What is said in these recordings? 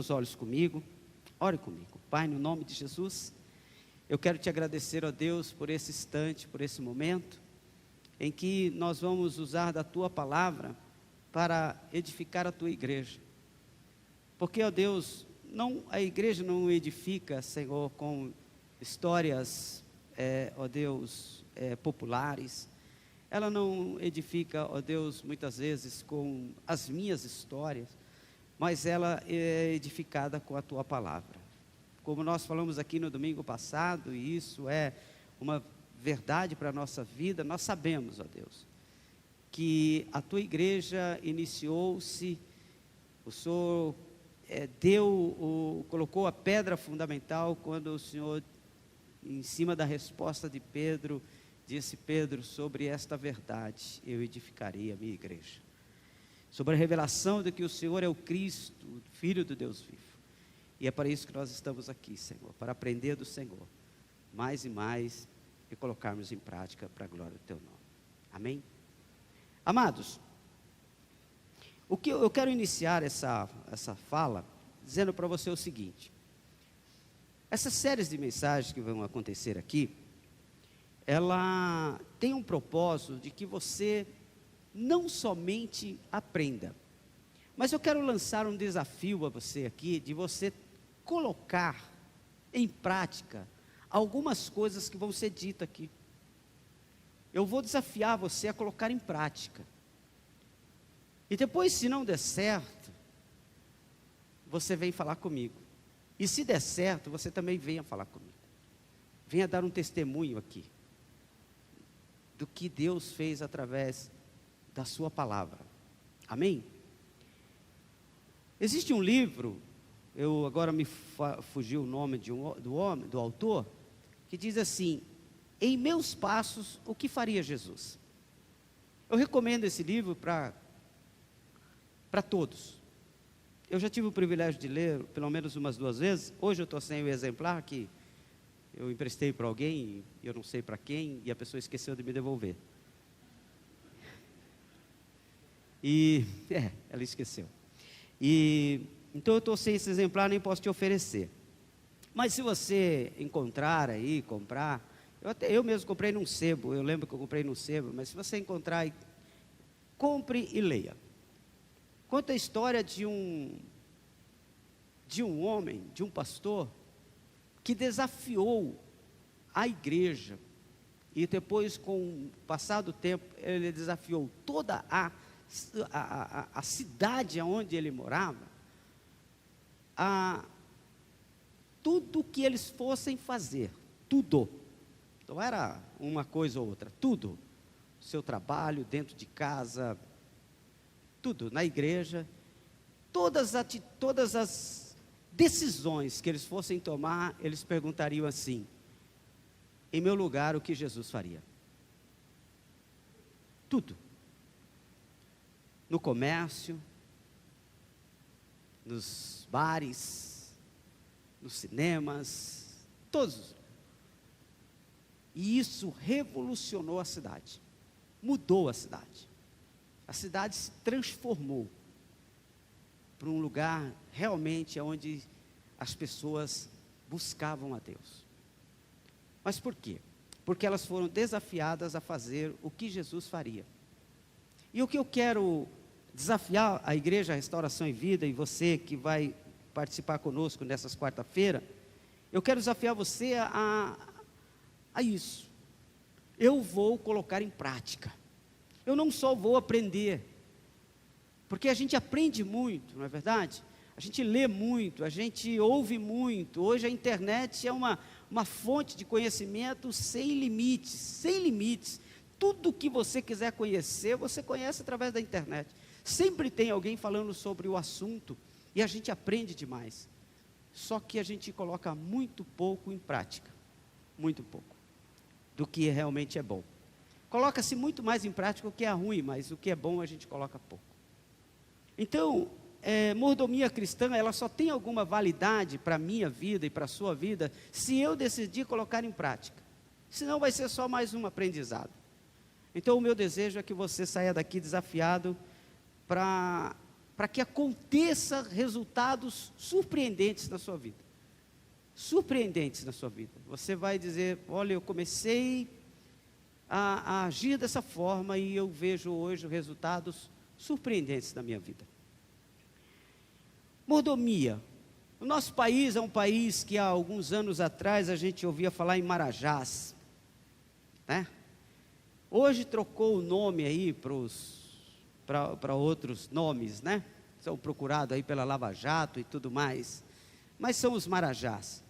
seus olhos comigo, ore comigo. Pai, no nome de Jesus, eu quero te agradecer, ó Deus, por esse instante, por esse momento, em que nós vamos usar da tua palavra para edificar a tua igreja. Porque, ó Deus, a igreja não edifica, Senhor, com histórias, ó Deus, populares. Ela não edifica, ó Deus, muitas vezes com as minhas histórias, mas ela é edificada com a tua palavra. Como nós falamos aqui no domingo passado, e isso é uma verdade para a nossa vida, nós sabemos, ó Deus, que a tua igreja iniciou-se, o Senhor colocou a pedra fundamental quando o Senhor, em cima da resposta de Pedro, disse: Pedro, sobre esta verdade eu edificarei a minha igreja, sobre a revelação de que o Senhor é o Cristo, o Filho do Deus vivo. E é para isso que nós estamos aqui, Senhor, para aprender do Senhor, mais e mais, e colocarmos em prática para a glória do teu nome. Amém? Amados, eu quero iniciar essa fala dizendo para você o seguinte: essas séries de mensagens que vão acontecer aqui, ela tem um propósito de que você não somente aprenda, mas eu quero lançar um desafio a você aqui, de você colocar em prática algumas coisas que vão ser ditas aqui. Eu vou desafiar você a colocar em prática, e depois, se não der certo, você vem falar comigo, e se der certo, você também venha falar comigo, venha dar um testemunho aqui, do que Deus fez através da sua palavra. Amém? Existe um livro, agora me fugiu o nome do autor, que diz assim: em meus passos, o que faria Jesus? Eu recomendo esse livro para todos. Eu já tive o privilégio de ler pelo menos umas 2 vezes. Hoje eu estou sem o exemplar, que eu emprestei para alguém, e eu não sei para quem, e a pessoa esqueceu de me devolver. Ela esqueceu. Então eu estou sem esse exemplar, nem posso te oferecer. Mas se você encontrar aí, comprar, eu mesmo comprei num sebo, eu lembro que eu comprei num sebo, mas se você encontrar, compre e leia. Conta a história de um homem, de um pastor, que desafiou a igreja, e depois, com o passar do tempo, ele desafiou toda a cidade onde ele morava, a tudo que eles fossem fazer, tudo, não era uma coisa ou outra, tudo, seu trabalho, dentro de casa, tudo, na igreja, todas as decisões que eles fossem tomar, eles perguntariam assim: em meu lugar, o que Jesus faria? Tudo. No comércio, nos bares, nos cinemas, todos. E isso revolucionou a cidade, mudou a cidade. A cidade se transformou para um lugar realmente onde as pessoas buscavam a Deus. Mas por quê? Porque elas foram desafiadas a fazer o que Jesus faria. E o que eu quero desafiar a Igreja Restauração e Vida, e você que vai participar conosco nessas quarta-feira, eu quero desafiar você a isso. Eu vou colocar em prática. Eu não só vou aprender, porque a gente aprende muito, não é verdade? A gente lê muito, a gente ouve muito. Hoje a internet é uma fonte de conhecimento sem limites, sem limites. Tudo que você quiser conhecer, você conhece através da internet. Sempre tem alguém falando sobre o assunto, e a gente aprende demais. Só que a gente coloca muito pouco em prática, muito pouco, do que realmente é bom. Coloca-se muito mais em prática o que é ruim, mas o que é bom a gente coloca pouco. Então, mordomia cristã, ela só tem alguma validade para a minha vida e para a sua vida, se eu decidir colocar em prática. Senão vai ser só mais um aprendizado. Então o meu desejo é que você saia daqui desafiado para para que aconteça resultados surpreendentes na sua vida. Surpreendentes na sua vida. Você vai dizer, olha, eu comecei a agir dessa forma e eu vejo hoje resultados surpreendentes na minha vida. Mordomia. O nosso país é um país que há alguns anos atrás a gente ouvia falar em Marajás, né? Hoje trocou o nome aí para outros nomes, né? São procurados aí pela Lava Jato e tudo mais, mas são os Marajás.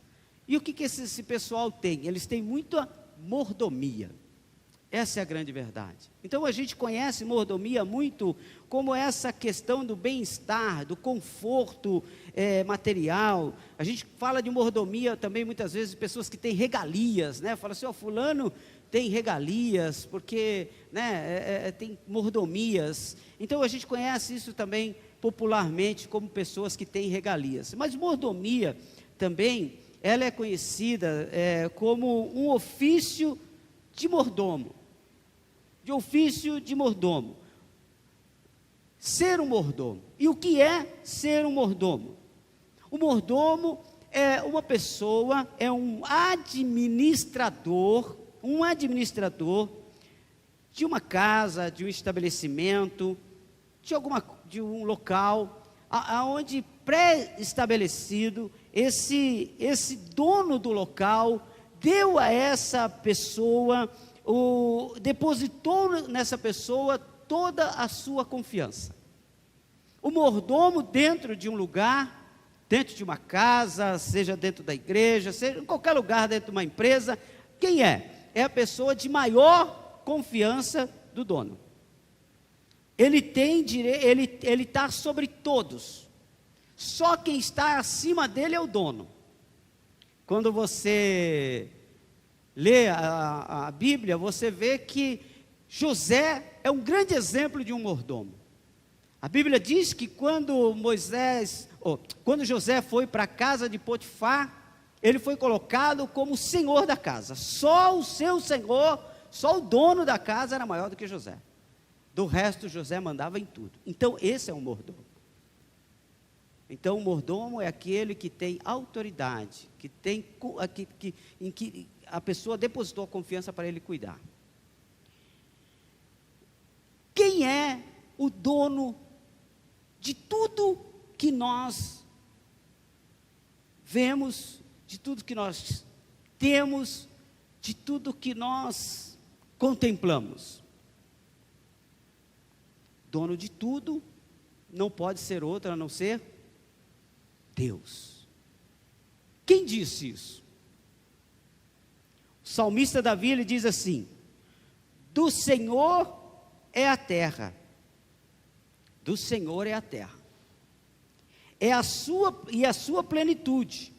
E o que esse pessoal tem? Eles têm muita mordomia. Essa é a grande verdade. Então a gente conhece mordomia muito como essa questão do bem-estar, do conforto material. A gente fala de mordomia também muitas vezes de pessoas que têm regalias, né? Fala assim, fulano tem regalias, porque tem mordomias. Então a gente conhece isso também popularmente como pessoas que têm regalias. Mas mordomia também, ela é conhecida como um ofício de mordomo. De ofício de mordomo. Ser um mordomo. E o que é ser um mordomo? O mordomo é uma pessoa, é um administrador de uma casa, de um estabelecimento, de um local, aonde pré-estabelecido, esse dono do local deu a essa pessoa, depositou nessa pessoa toda a sua confiança. O mordomo dentro de um lugar, dentro de uma casa, seja dentro da igreja, seja em qualquer lugar, dentro de uma empresa, quem é? É a pessoa de maior confiança do dono. Ele tem direito, ele está sobre todos. Só quem está acima dele é o dono. Quando você lê a Bíblia, você vê que José é um grande exemplo de um mordomo. A Bíblia diz que quando José foi para a casa de Potifar, ele foi colocado como senhor da casa. Só o seu senhor, só o dono da casa era maior do que José. Do resto, José mandava em tudo. Então, esse é um mordomo. Então, o mordomo é aquele que tem autoridade, em que a pessoa depositou a confiança para ele cuidar. Quem é o dono de tudo que nós vemos, de tudo que nós temos, de tudo que nós contemplamos? Dono de tudo não pode ser outro a não ser Deus. Quem disse isso? O salmista Davi, ele diz assim: do Senhor é a terra, do Senhor é a terra, a sua plenitude,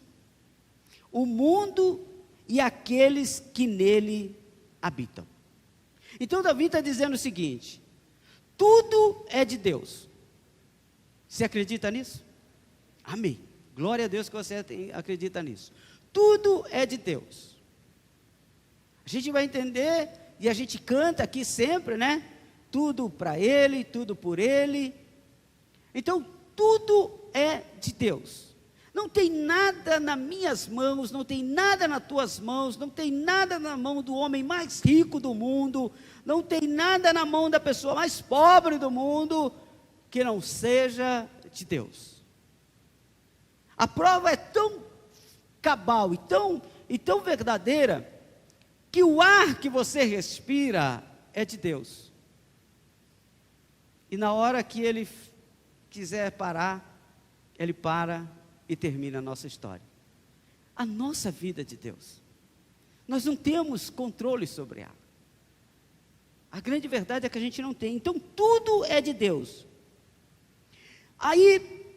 o mundo e aqueles que nele habitam. Então Davi está dizendo o seguinte: tudo é de Deus. Você acredita nisso? Amém. Glória a Deus que você acredita nisso. Tudo é de Deus. A gente vai entender, e a gente canta aqui sempre, né? Tudo para Ele, tudo por Ele. Então, tudo é de Deus. Não tem nada nas minhas mãos, não tem nada nas tuas mãos, não tem nada na mão do homem mais rico do mundo, não tem nada na mão da pessoa mais pobre do mundo, que não seja de Deus. A prova é tão cabal e tão verdadeira, que o ar que você respira é de Deus. E na hora que Ele quiser parar, Ele para e termina a nossa história. A nossa vida é de Deus. Nós não temos controle sobre ela. A grande verdade é que a gente não tem. Então tudo é de Deus. Aí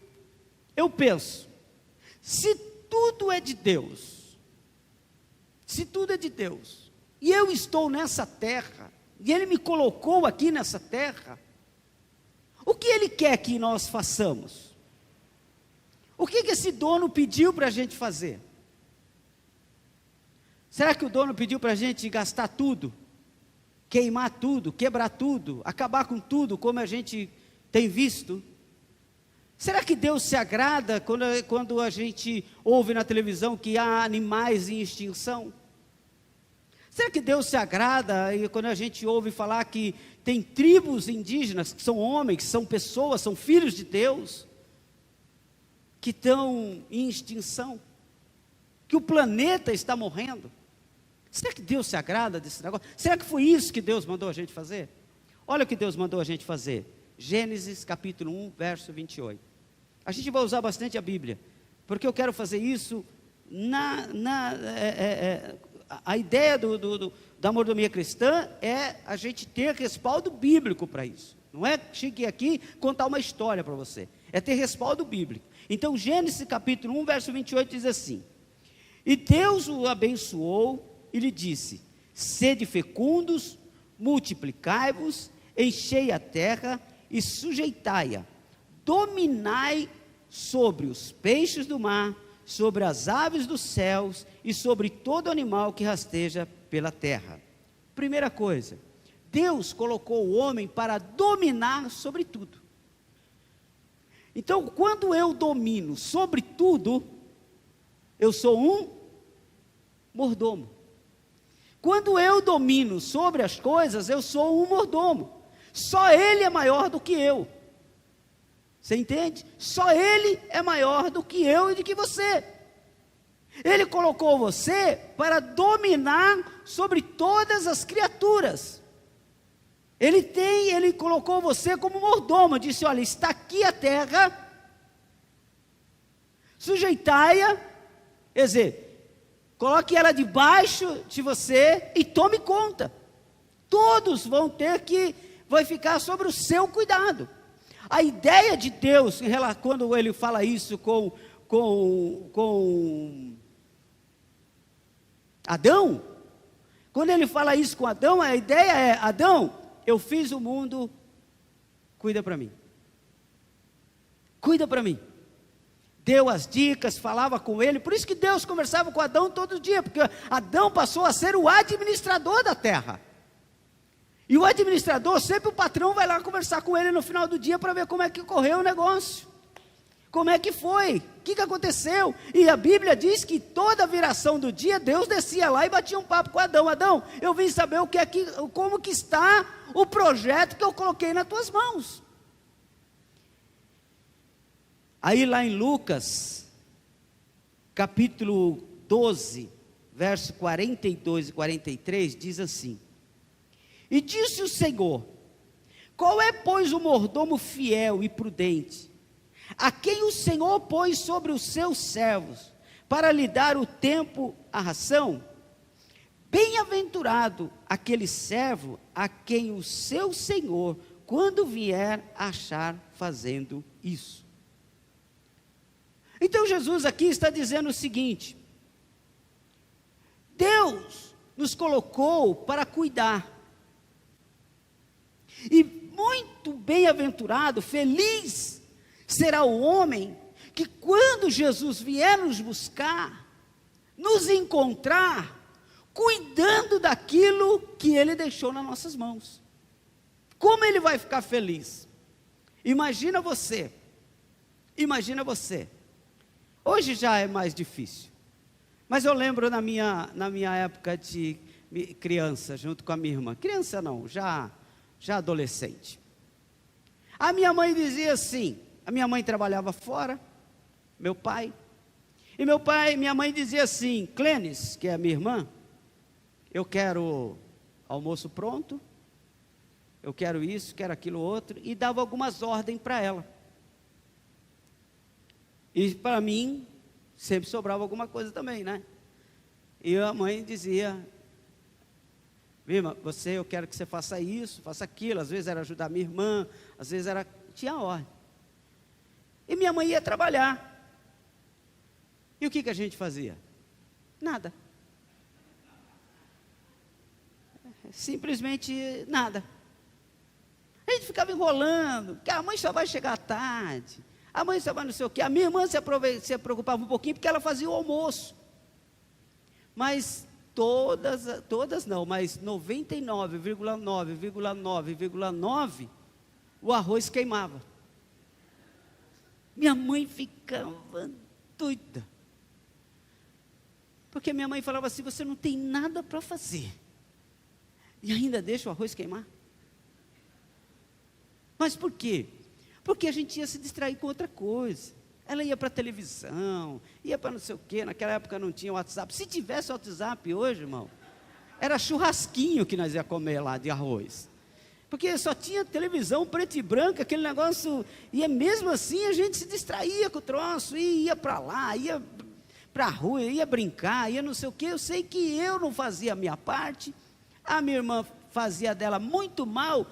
eu penso, se tudo é de Deus, e eu estou nessa terra, e Ele me colocou aqui nessa terra, o que Ele quer que nós façamos? O que esse dono pediu para a gente fazer? Será que o dono pediu para a gente gastar tudo? Queimar tudo, quebrar tudo, acabar com tudo, como a gente tem visto? Será que Deus se agrada quando a gente ouve na televisão que há animais em extinção? Será que Deus se agrada quando a gente ouve falar que tem tribos indígenas, que são homens, que são pessoas, são filhos de Deus, que estão em extinção? Que o planeta está morrendo? Será que Deus se agrada desse negócio? Será que foi isso que Deus mandou a gente fazer? Olha o que Deus mandou a gente fazer. Gênesis capítulo 1, verso 28. A gente vai usar bastante a Bíblia, porque eu quero fazer isso a ideia da mordomia cristã é a gente ter respaldo bíblico para isso. Não é chegar aqui contar uma história para você, é ter respaldo bíblico. Então Gênesis capítulo 1, verso 28 diz assim: e Deus o abençoou e lhe disse: sede fecundos, multiplicai-vos, enchei a terra e sujeitai-a, dominai sobre os peixes do mar, sobre as aves dos céus e sobre todo animal que rasteja pela terra. Primeira coisa, Deus colocou o homem para dominar sobre tudo. Então, quando eu domino sobre tudo, eu sou um mordomo. Quando eu domino sobre as coisas, eu sou um mordomo. Só Ele é maior do que eu. Você entende? Só Ele é maior do que eu e do que você. Ele colocou você para dominar sobre todas as criaturas. Ele colocou você como mordomo, disse: olha, está aqui a terra, sujeitai-a, quer dizer, coloque ela debaixo de você e tome conta. Todos vão ter que, vai ficar sobre o seu cuidado. A ideia de Deus, quando Ele fala isso com Adão, quando Ele fala isso com Adão, a ideia é: Adão, eu fiz o mundo, cuida para mim. Cuida para mim. Deu as dicas, falava com ele, por isso que Deus conversava com Adão todo dia, porque Adão passou a ser o administrador da terra. E o administrador, sempre o patrão vai lá conversar com ele no final do dia para ver como é que correu o negócio. Como é que foi? O que aconteceu? E a Bíblia diz que toda viração do dia, Deus descia lá e batia um papo com Adão. Adão, eu vim saber como que está o projeto que eu coloquei nas tuas mãos. Aí lá em Lucas, capítulo 12, verso 42 e 43, diz assim: e disse o Senhor: qual é, pois, o mordomo fiel e prudente, a quem o Senhor pôs sobre os seus servos, para lhe dar o tempo, a ração? Bem-aventurado aquele servo a quem o seu Senhor, quando vier, achar fazendo isso. Então Jesus aqui está dizendo o seguinte: Deus nos colocou para cuidar, e muito bem-aventurado, feliz será o homem que, quando Jesus vier nos buscar, nos encontrar, cuidando daquilo que Ele deixou nas nossas mãos. Como ele vai ficar feliz? Imagina você, hoje já é mais difícil, mas eu lembro na minha época de criança, junto com a minha irmã, criança não, já adolescente, a minha mãe dizia assim, a minha mãe trabalhava fora, minha mãe dizia assim: Clênis, que é a minha irmã, eu quero almoço pronto, eu quero isso, quero aquilo outro, e dava algumas ordens para ela. E para mim, sempre sobrava alguma coisa também, né? E a mãe dizia: Vilma, eu quero que você faça isso, faça aquilo. Às vezes era ajudar minha irmã, às vezes tinha ordem. E minha mãe ia trabalhar. E o que a gente fazia? Nada. Simplesmente nada. A gente ficava enrolando, porque a mãe só vai chegar à tarde, a mãe só vai não sei o quê. A minha irmã se preocupava um pouquinho, porque ela fazia o almoço. Mas todas não, mas 99,9,9,9, o arroz queimava. Minha mãe ficava doida. Porque minha mãe falava assim, você não tem nada para fazer. E ainda deixa o arroz queimar. Mas por quê? Porque a gente ia se distrair com outra coisa. Ela ia para a televisão, ia para não sei o quê. Naquela época não tinha WhatsApp. Se tivesse WhatsApp hoje, irmão, era churrasquinho que nós ia comer lá de arroz. Porque só tinha televisão preto e branco, aquele negócio. E mesmo assim a gente se distraía com o troço, e ia para lá, ia para a rua, ia brincar, ia não sei o quê. Eu sei que eu não fazia a minha parte, a minha irmã fazia dela muito mal.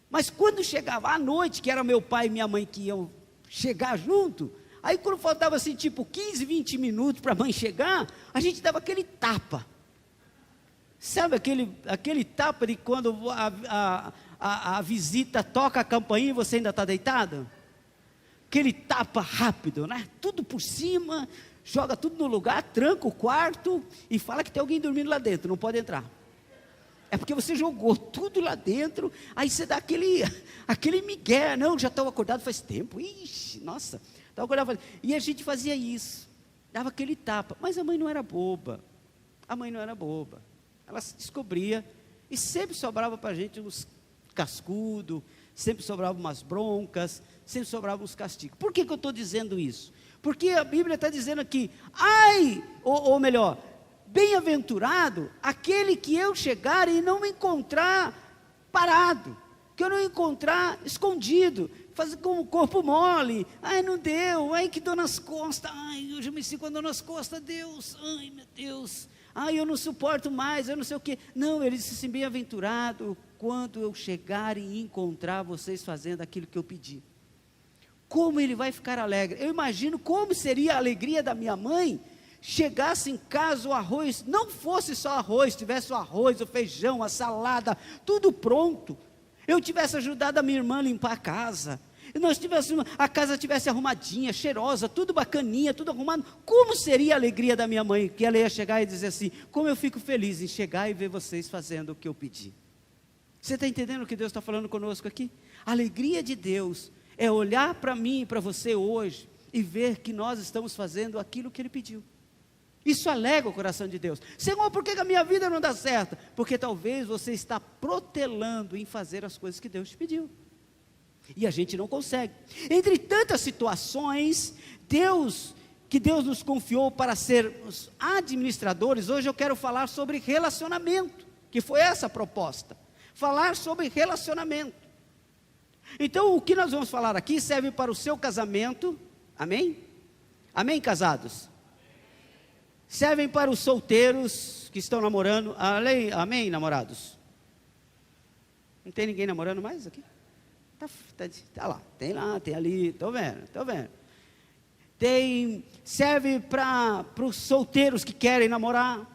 Mas quando chegava à noite, que era meu pai e minha mãe que iam chegar junto, aí quando faltava assim, tipo 15, 20 minutos para a mãe chegar, a gente dava aquele tapa. Sabe aquele tapa de quando a visita toca a campainha e você ainda está deitado? Aquele tapa rápido, né? Tudo por cima, joga tudo no lugar, tranca o quarto e fala que tem alguém dormindo lá dentro, não pode entrar. É porque você jogou tudo lá dentro, aí você dá aquele migué, não, já estava acordado faz tempo, ixi, nossa, estava acordado, e a gente fazia isso, dava aquele tapa, mas a mãe não era boba, ela se descobria, e sempre sobrava para a gente uns cascudos, sempre sobrava umas broncas, sempre sobrava uns castigos. Por que eu estou dizendo isso? Porque a Bíblia está dizendo aqui, ou melhor, bem-aventurado aquele que eu chegar e não me encontrar parado, que eu não encontrar escondido, fazer com o corpo mole, não deu, que dor nas costas, eu já me sinto com dor nas costas, Deus, meu Deus, eu não suporto mais, eu não sei o que. Não, ele disse assim, bem-aventurado quando eu chegar e encontrar vocês fazendo aquilo que eu pedi. Como ele vai ficar alegre? Eu imagino como seria a alegria da minha mãe, chegasse em casa o arroz, não fosse só arroz, tivesse o arroz, o feijão, a salada, tudo pronto, eu tivesse ajudado a minha irmã a limpar a casa, e a casa tivesse arrumadinha, cheirosa, tudo bacaninha, tudo arrumado. Como seria a alegria da minha mãe, que ela ia chegar e dizer assim, como eu fico feliz em chegar e ver vocês fazendo o que eu pedi. Você está entendendo o que Deus está falando conosco aqui? A alegria de Deus é olhar para mim e para você hoje, e ver que nós estamos fazendo aquilo que Ele pediu. Isso alegra o coração de Deus. Senhor, por que a minha vida não dá certo? Porque talvez você está protelando em fazer as coisas que Deus te pediu, e a gente não consegue. Entre tantas situações, que Deus nos confiou para sermos administradores, hoje eu quero falar sobre relacionamento, que foi essa a proposta, falar sobre relacionamento. Então o que nós vamos falar aqui serve para o seu casamento, amém? Amém, casados? Servem para os solteiros que estão namorando, amém, namorados? Não tem ninguém namorando mais aqui? Tá lá, tem ali, estou vendo. Serve para os solteiros que querem namorar,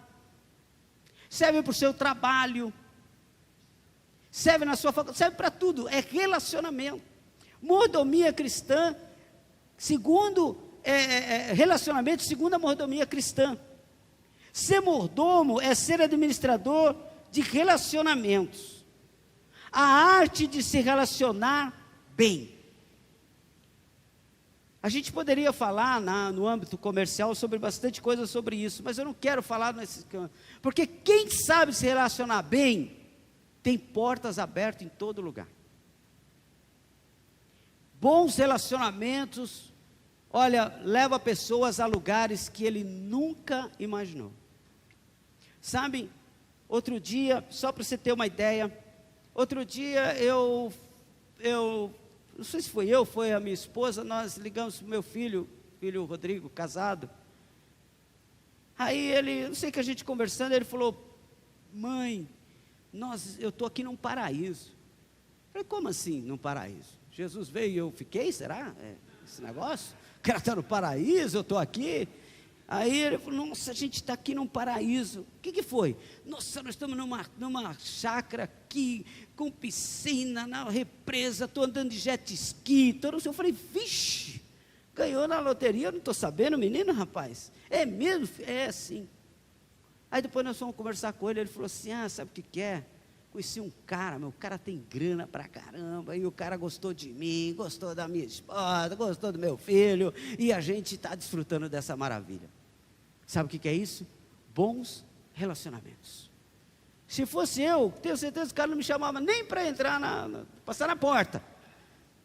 serve para o seu trabalho, serve na sua faculdade, serve para tudo, é relacionamento. Mordomia cristã, relacionamento segundo a mordomia cristã. Ser mordomo é ser administrador de relacionamentos, a arte de se relacionar bem. A gente poderia falar no âmbito comercial sobre bastante coisa sobre isso, mas eu não quero falar porque quem sabe se relacionar bem, tem portas abertas em todo lugar. Bons relacionamentos, leva pessoas a lugares que ele nunca imaginou. Sabe, outro dia, só para você ter uma ideia, eu não sei se foi a minha esposa, nós ligamos para o meu filho Rodrigo, casado. Aí não sei que a gente conversando, ele falou, mãe, eu estou aqui num paraíso. Eu falei, como assim num paraíso? Jesus veio e eu fiquei, será? Esse negócio? O cara está no paraíso, eu estou aqui. Aí ele falou, nossa, a gente está aqui num paraíso. O que foi? Nossa, nós estamos numa chácara aqui, com piscina, na represa, estou andando de jet ski. Eu falei, vixe, ganhou na loteria, eu não estou sabendo, menino, rapaz. É mesmo? É sim. Aí depois nós fomos conversar com ele falou assim, sabe o que é? conheci um cara, meu, o cara tem grana pra caramba, e o cara gostou de mim, gostou da minha esposa, gostou do meu filho, e a gente está desfrutando dessa maravilha. Sabe o que é isso? Bons relacionamentos. Se fosse eu, tenho certeza que o cara não me chamava nem para entrar, passar na porta,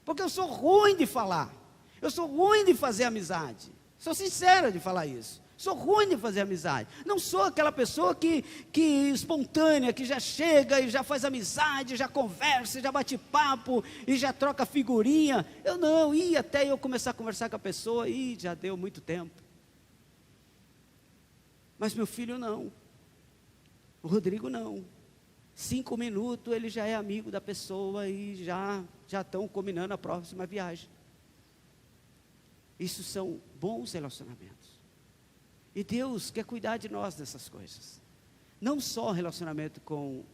porque eu sou ruim de falar, eu sou ruim de fazer amizade, sou sincero de falar isso. Sou ruim de fazer amizade. Não sou aquela pessoa que espontânea, que já chega e já faz amizade, já conversa, já bate papo e já troca figurinha. Eu não, e até eu começar a conversar com a pessoa, e já deu muito tempo. Mas meu filho não. O Rodrigo não. 5 minutos ele já é amigo da pessoa e já estão combinando a próxima viagem. Isso são bons relacionamentos. E Deus quer cuidar de nós dessas coisas. Não só relacionamento com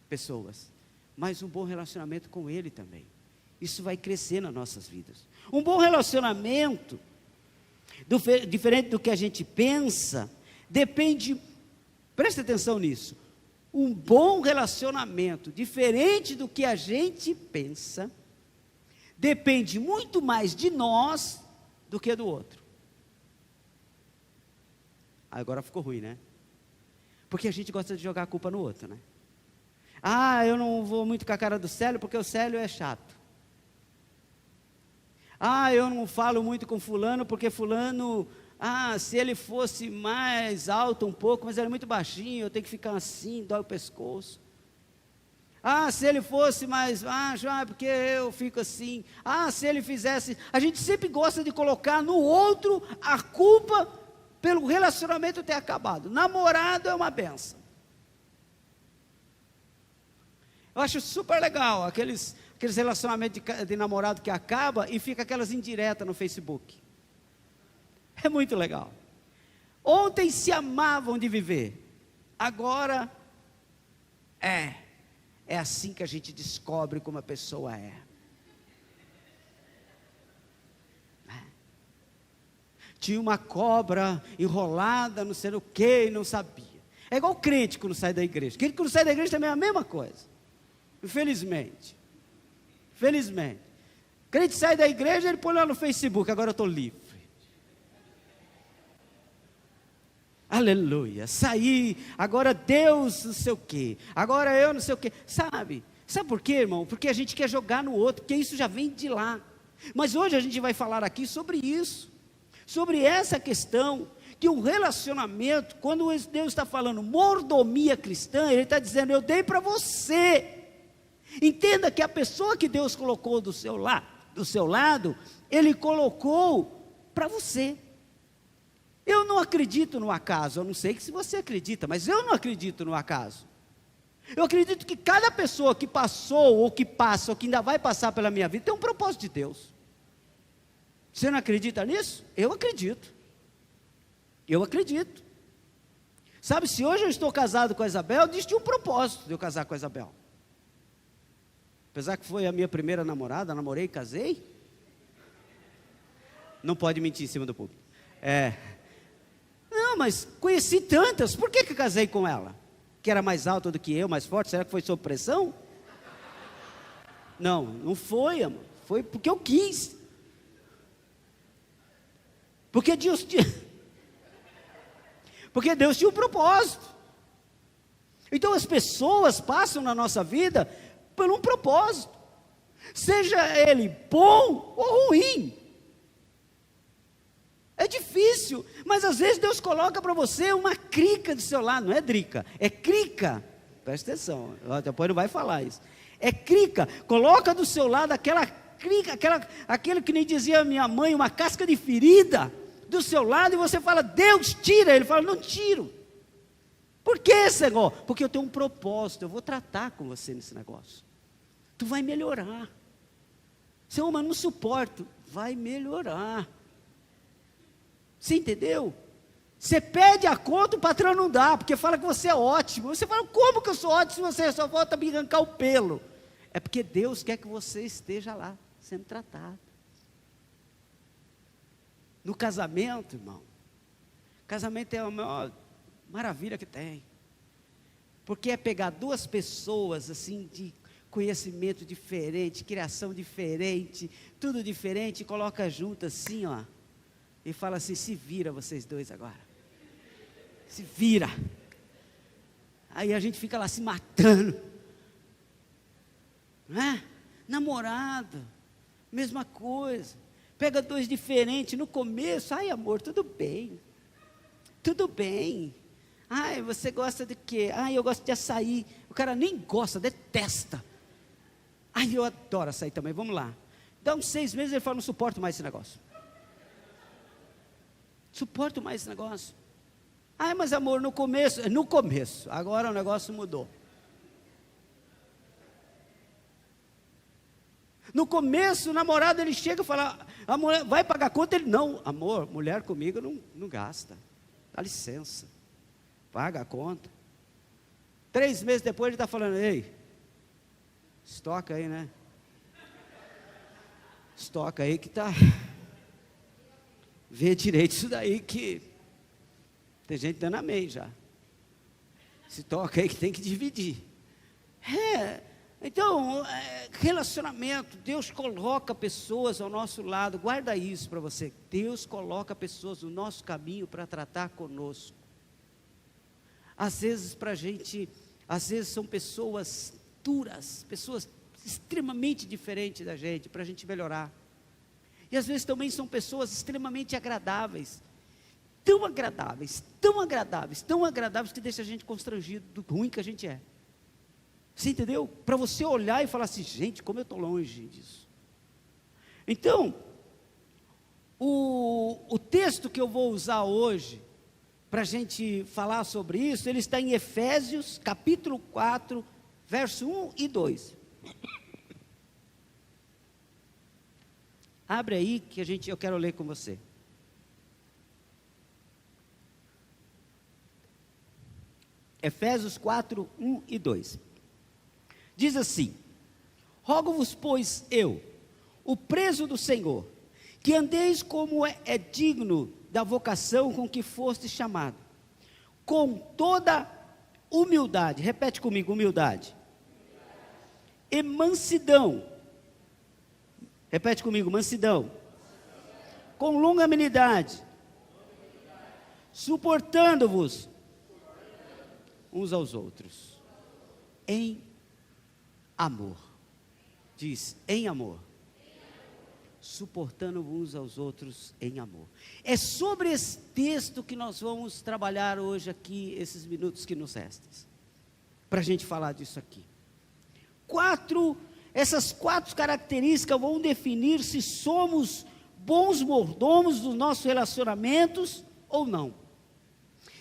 pessoas, mas um bom relacionamento com Ele também. Isso vai crescer nas nossas vidas. Um bom relacionamento, diferente do que a gente pensa, depende, preste atenção nisso. Um bom relacionamento, diferente do que a gente pensa, depende muito mais de nós do que do outro. Agora ficou ruim, né? Porque a gente gosta de jogar a culpa no outro, né? Ah, eu não vou muito com a cara do Célio, porque o Célio é chato. Ah, eu não falo muito com fulano, porque fulano, se ele fosse mais alto um pouco, mas ele é muito baixinho, eu tenho que ficar assim, dói o pescoço. Se ele fosse mais baixo, porque eu fico assim. Se ele fizesse... A gente sempre gosta de colocar no outro a culpa pelo relacionamento ter acabado. Namorado é uma benção. Eu acho super legal aqueles relacionamentos de namorado que acaba e fica aquelas indiretas no Facebook. É muito legal. Ontem se amavam de viver. Agora é assim que a gente descobre como a pessoa é. Tinha uma cobra enrolada, não sei o que, e não sabia. É igual crente quando sai da igreja. Crente quando sai da igreja também é a mesma coisa. Infelizmente. Crente sai da igreja, ele põe lá no Facebook, agora eu estou livre. Aleluia. Saí, agora Deus não sei o que. Agora eu não sei o que. Sabe por quê, irmão? Porque a gente quer jogar no outro, porque isso já vem de lá. Mas hoje a gente vai falar aqui sobre isso. Sobre essa questão, que um relacionamento, quando Deus está falando mordomia cristã, Ele está dizendo, eu dei para você. Entenda que a pessoa que Deus colocou do seu lado, Ele colocou para você. Eu não acredito no acaso, eu não sei se você acredita, mas eu não acredito no acaso. Eu acredito que cada pessoa que passou, ou que passa, ou que ainda vai passar pela minha vida, tem um propósito de Deus. Você não acredita nisso? Eu acredito. Sabe, se hoje eu estou casado com a Isabel, existe um propósito de eu casar com a Isabel. Apesar que foi a minha primeira namorada, namorei e casei. Não pode mentir em cima do público. Não, mas conheci tantas, por que casei com ela? Que era mais alta do que eu, mais forte, será que foi sob pressão? Não foi, amor. Foi porque eu quis. Porque Deus tinha um propósito. Então as pessoas passam na nossa vida por um propósito, seja ele bom ou ruim. É difícil, mas às vezes Deus coloca para você uma crica do seu lado, não é drica, é crica, presta atenção, depois não vai falar isso, é crica, coloca do seu lado aquela crica, aquele que nem dizia minha mãe, uma casca de ferida, do seu lado, e você fala, Deus tira, Ele fala, não tiro. Por que, Senhor? Porque eu tenho um propósito, eu vou tratar com você nesse negócio. Tu vai melhorar. Senhor, mas não suporto. Vai melhorar. Você entendeu? Você pede a conta, o patrão não dá, porque fala que você é ótimo. Você fala, como que eu sou ótimo se você só volta a me arrancar o pelo? É porque Deus quer que você esteja lá, sendo tratado. No casamento, irmão, casamento é a maior maravilha que tem. Porque é pegar duas pessoas assim de conhecimento diferente, criação diferente, tudo diferente, e coloca junto assim, ó, e fala assim: se vira vocês dois agora, se vira. Aí a gente fica lá se matando, não é? Namorado, mesma coisa, pega dois diferentes no começo, ai amor, tudo bem, ai você gosta de quê? Ai eu gosto de açaí, o cara nem gosta, detesta, ai eu adoro açaí também, vamos lá, dá uns 6 meses ele fala: não suporto mais esse negócio, ai mas amor, no começo, agora o negócio mudou. No começo, o namorado, ele chega e fala: a mulher vai pagar a conta? Ele: não, amor, mulher comigo não gasta, dá licença, paga a conta. 3 meses depois ele está falando: ei, estoca aí, né? Estoca aí que tá, vê direito isso daí que tem gente dando amém já. Se toca aí que tem que dividir. Então, relacionamento, Deus coloca pessoas ao nosso lado, guarda isso para você, Deus coloca pessoas no nosso caminho para tratar conosco. Às vezes são pessoas duras, pessoas extremamente diferentes da gente, para a gente melhorar. E às vezes também são pessoas extremamente agradáveis, tão agradáveis, que deixam a gente constrangido do ruim que a gente é. Você entendeu? Para você olhar e falar assim: gente, como eu estou longe disso. Então, o texto que eu vou usar hoje, para a gente falar sobre isso, ele está em Efésios, capítulo 4, verso 1 e 2. Abre aí que eu quero ler com você. Efésios 4, 1 e 2. Diz assim: rogo-vos, pois, eu, o preso do Senhor, que andeis como é digno da vocação com que foste chamado, com toda humildade, repete comigo: humildade, e mansidão, repete comigo: mansidão, com longanimidade, suportando-vos uns aos outros, em amor. Diz: em amor. Suportando uns aos outros em amor. É sobre esse texto que nós vamos trabalhar hoje aqui, esses minutos que nos restam, para a gente falar disso aqui. Essas 4 características vão definir se somos bons mordomos dos nossos relacionamentos ou não.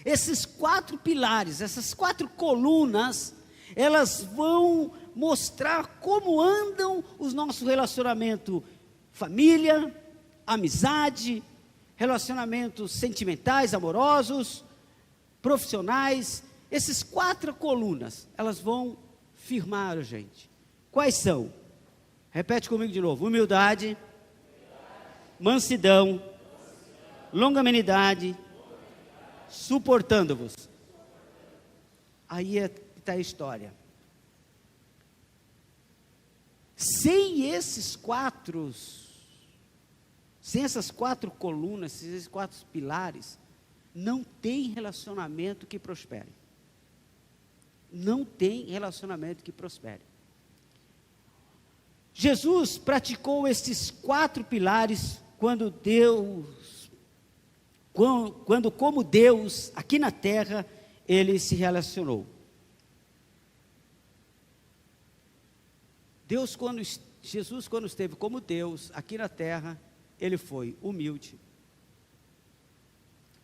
Esses 4 pilares, essas 4 colunas, elas vão mostrar como andam os nossos relacionamentos, família, amizade, relacionamentos sentimentais, amorosos, profissionais. Esses 4 colunas, elas vão firmar a gente. Quais são? Repete comigo de novo: humildade, mansidão, longanimidade, suportando-vos. Aí está a história. Sem essas 4 colunas, esses 4 pilares, não tem relacionamento que prospere. Não tem relacionamento que prospere. Jesus praticou esses 4 pilares quando como Deus, aqui na terra, ele se relacionou. Jesus, quando esteve como Deus, aqui na terra, ele foi humilde,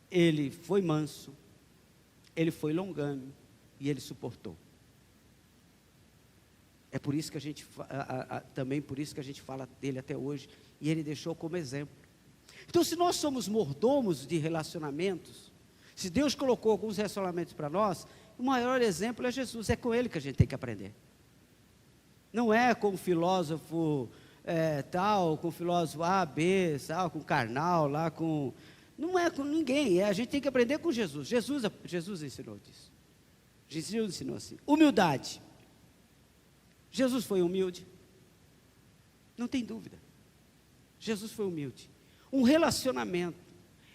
ele foi manso, ele foi longânimo e ele suportou. É por isso que a gente, também por isso que a gente fala dele até hoje, e ele deixou como exemplo. Então, se nós somos mordomos de relacionamentos, se Deus colocou alguns relacionamentos para nós, o maior exemplo é Jesus, é com ele que a gente tem que aprender. Não é com o filósofo tal, com o filósofo A, B, tal, com o Karnal, lá não é com ninguém, a gente tem que aprender com Jesus. Jesus ensinou disso. Jesus ensinou assim. Humildade. Jesus foi humilde? Não tem dúvida. Jesus foi humilde. Um relacionamento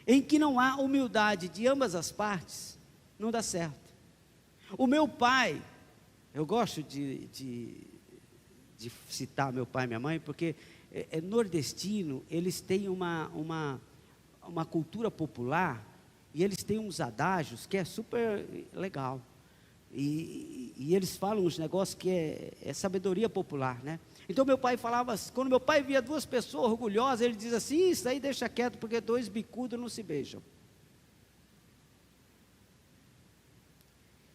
em que não há humildade de ambas as partes, não dá certo. O meu pai, eu gosto de citar meu pai e minha mãe, porque nordestino, eles têm uma cultura popular, e eles têm uns adágios que é super legal. E eles falam uns negócios que é sabedoria popular, né? Então meu pai falava, quando meu pai via duas pessoas orgulhosas, ele diz assim, isso aí deixa quieto, porque dois bicudos não se beijam.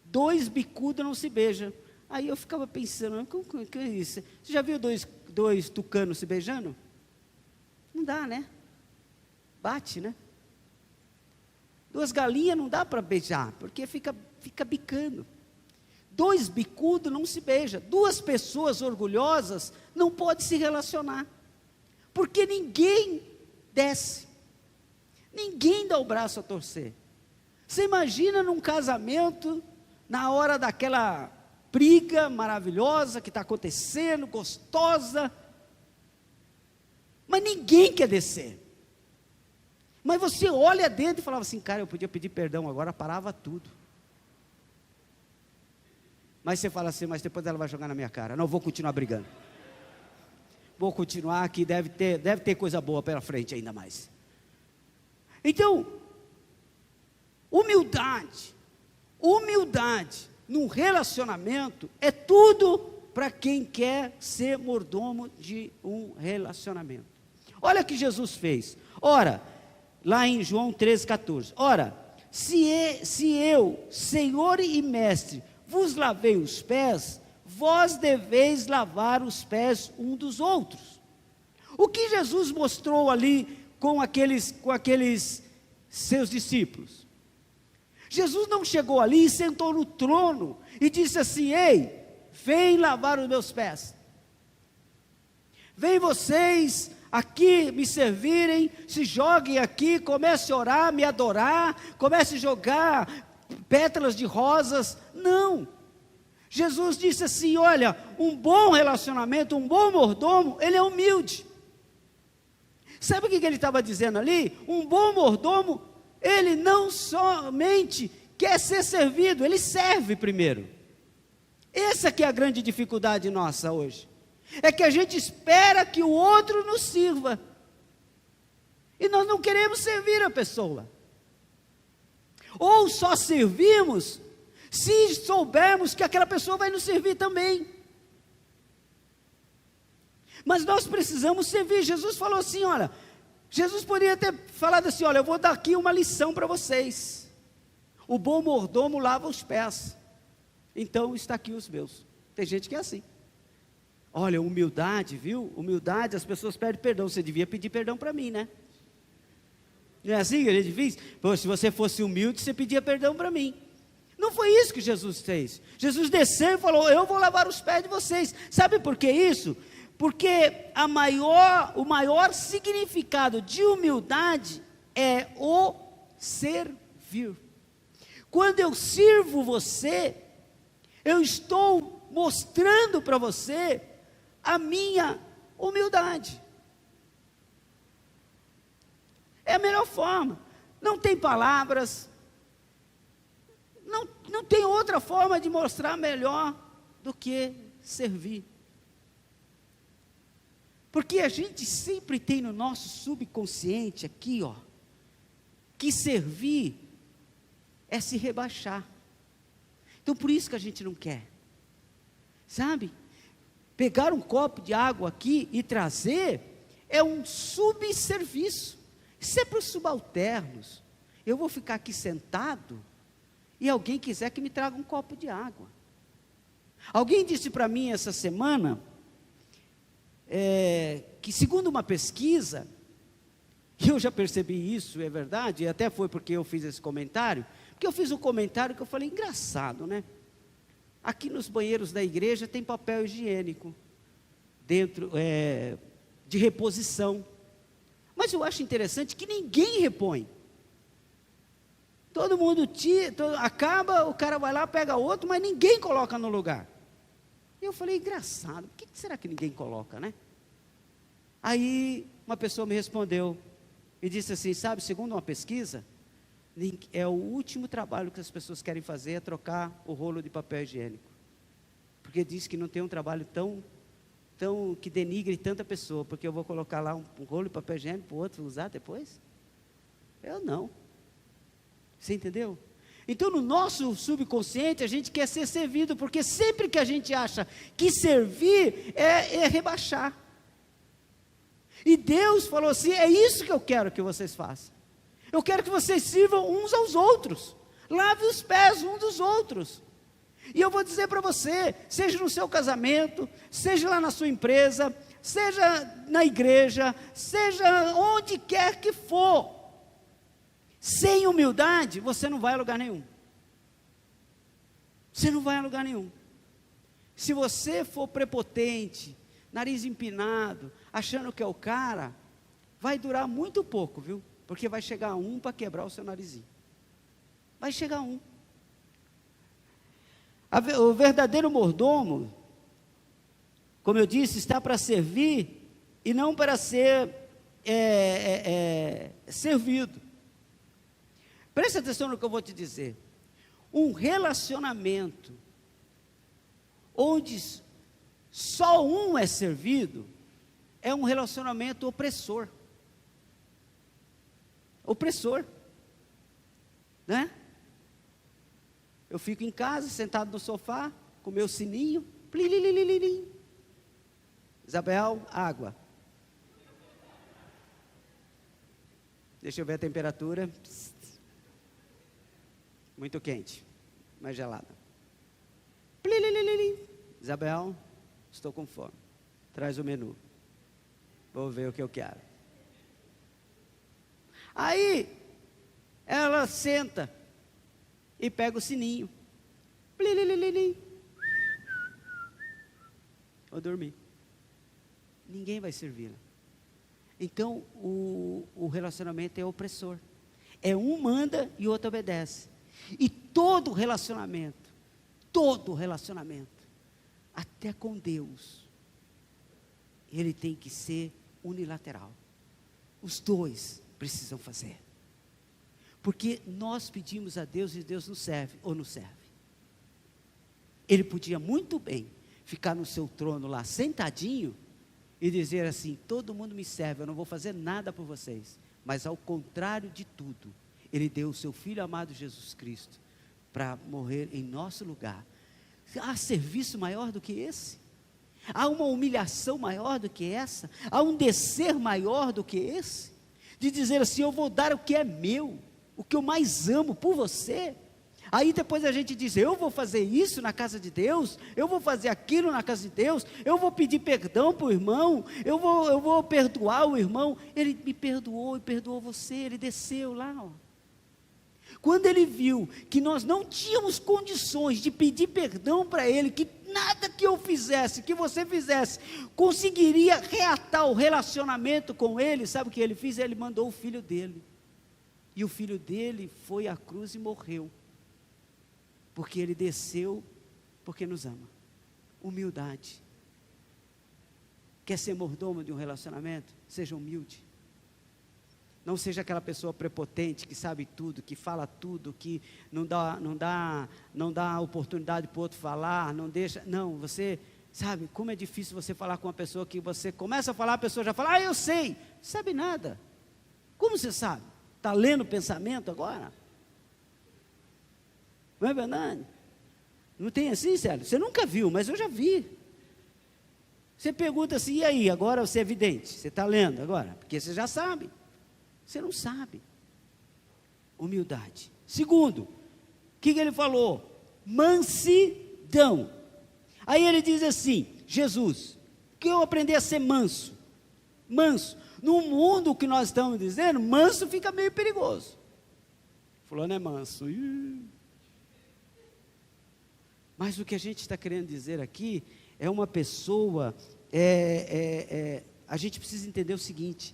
Dois bicudos não se beijam. Aí eu ficava pensando, como que é isso? Você já viu dois tucanos se beijando? Não dá, né? Bate, né? Duas galinhas não dá para beijar, porque fica bicando. Dois bicudos não se beijam. Duas pessoas orgulhosas não podem se relacionar, porque ninguém desce, ninguém dá o braço a torcer. Você imagina num casamento, na hora daquela briga maravilhosa que está acontecendo, gostosa, mas ninguém quer descer. Mas você olha dentro e falava assim, cara, eu podia pedir perdão, agora parava tudo. Mas você fala assim, mas depois ela vai jogar na minha cara. Não, vou continuar brigando. Vou continuar, que deve ter coisa boa pela frente ainda mais. Então, humildade num relacionamento é tudo para quem quer ser mordomo de um relacionamento. Olha o que Jesus fez. Ora, lá em João 13,14. Ora, se eu, Senhor e Mestre, vos lavei os pés, vós deveis lavar os pés um dos outros. O que Jesus mostrou ali com aqueles seus discípulos? Jesus não chegou ali e sentou no trono e disse assim, ei, vem lavar os meus pés. Vem vocês aqui me servirem, se joguem aqui, comece a orar, me adorar, comece a jogar pétalas de rosas. Não. Jesus disse assim, olha, um bom relacionamento, um bom mordomo, ele é humilde. Sabe o que ele estava dizendo ali? Um bom mordomo, ele não somente quer ser servido, ele serve primeiro. Essa que é a grande dificuldade nossa hoje. É que a gente espera que o outro nos sirva. E nós não queremos servir a pessoa. Ou só servimos se soubermos que aquela pessoa vai nos servir também. Mas nós precisamos servir. Jesus falou assim, olha, Jesus poderia ter falado assim, olha, eu vou dar aqui uma lição para vocês. O bom mordomo lava os pés. Então está aqui os meus. Tem gente que é assim. Olha, humildade, viu? Humildade, as pessoas pedem perdão. Você devia pedir perdão para mim, né? Não é assim que a gente diz? Pô, se você fosse humilde, você pedia perdão para mim. Não foi isso que Jesus fez. Jesus desceu e falou, eu vou lavar os pés de vocês. Sabe por que isso? Porque o maior significado de humildade é o servir. Quando eu sirvo você, eu estou mostrando para você a minha humildade. É a melhor forma. Não tem palavras. Não tem outra forma de mostrar melhor do que servir. Porque a gente sempre tem no nosso subconsciente aqui, ó, que servir é se rebaixar. Então por isso que a gente não quer. Sabe? Pegar um copo de água aqui e trazer é um subserviço. Isso é para os subalternos. Eu vou ficar aqui sentado e alguém quiser que me traga um copo de água. Alguém disse para mim essa semana que segundo uma pesquisa, e eu já percebi isso, é verdade, e até foi porque eu fiz esse comentário, porque eu fiz um comentário que eu falei, engraçado, né? Aqui nos banheiros da igreja tem papel higiênico, dentro de reposição, mas eu acho interessante que ninguém repõe. Todo mundo acaba, o cara vai lá, pega outro, mas ninguém coloca no lugar. E eu falei, engraçado, por que será que ninguém coloca, né? Aí uma pessoa me respondeu e disse assim, sabe, segundo uma pesquisa, é o último trabalho que as pessoas querem fazer é trocar o rolo de papel higiênico. Porque diz que não tem um trabalho tão que denigre tanta pessoa, porque eu vou colocar lá um rolo de papel higiênico para o outro usar depois? Eu não. Você entendeu? Então no nosso subconsciente a gente quer ser servido, porque sempre que a gente acha que servir é rebaixar. E Deus falou assim, é isso que eu quero que vocês façam. Eu quero que vocês sirvam uns aos outros. Lave os pés uns dos outros. E eu vou dizer para você, seja no seu casamento, seja lá na sua empresa, seja na igreja, seja onde quer que for, sem humildade, você não vai a lugar nenhum. Você não vai a lugar nenhum. Se você for prepotente, nariz empinado, achando que é o cara, vai durar muito pouco, viu? Porque vai chegar um para quebrar o seu narizinho. Vai chegar um. O verdadeiro mordomo, como eu disse, está para servir e não para ser servido. Preste atenção no que eu vou te dizer. Um relacionamento onde só um é servido é um relacionamento opressor. Opressor, né? Eu fico em casa, sentado no sofá, com meu sininho, plililililim. Isabel, água. Deixa eu ver a temperatura. Muito quente, mais gelada. Plililililim. Isabel, estou com fome. Traz o menu. Vou ver o que eu quero. Aí, ela senta e pega o sininho. Plililililim. Vou dormir. Ninguém vai servir. Então, o relacionamento é opressor. É um manda e o outro obedece. E todo relacionamento, até com Deus, ele tem que ser unilateral. Os dois precisam fazer. Porque nós pedimos a Deus e Deus nos serve ou não serve. Ele podia muito bem ficar no seu trono lá sentadinho e dizer assim, todo mundo me serve, eu não vou fazer nada por vocês. Mas ao contrário de tudo, ele deu o seu Filho amado Jesus Cristo para morrer em nosso lugar. Há serviço maior do que esse? Há uma humilhação maior do que essa? Há um descer maior do que esse? De dizer assim, eu vou dar o que é meu, o que eu mais amo por você. Aí depois a gente diz, eu vou fazer isso na casa de Deus, eu vou fazer aquilo na casa de Deus, eu vou pedir perdão para o irmão, eu vou perdoar o irmão. Ele me perdoou e perdoou você, ele desceu lá, ó. Quando ele viu que nós não tínhamos condições de pedir perdão para ele, que nada que eu fizesse, que você fizesse, conseguiria reatar o relacionamento com ele, sabe o que ele fez? Ele mandou o filho dele. E o filho dele foi à cruz e morreu. Porque ele desceu, porque nos ama. Humildade. Quer ser mordomo de um relacionamento? Seja humilde. Não seja aquela pessoa prepotente que sabe tudo, que fala tudo, que não dá oportunidade para o outro falar, não deixa. Não, você sabe como é difícil você falar com uma pessoa que você começa a falar, a pessoa já fala, eu sei, não sabe nada. Como você sabe? Está lendo o pensamento agora? Não é verdade? Não tem assim, Célio? Você nunca viu, mas eu já vi. Você pergunta assim, e aí, agora você é vidente, você está lendo agora? Porque você já sabe. Você não sabe. Humildade. Segundo, o que ele falou? Mansidão. Aí ele diz assim, Jesus, que eu aprendi a ser manso. Manso. No mundo que nós estamos dizendo, manso fica meio perigoso. Fulano é manso. Mas o que a gente está querendo dizer aqui é uma pessoa, a gente precisa entender o seguinte,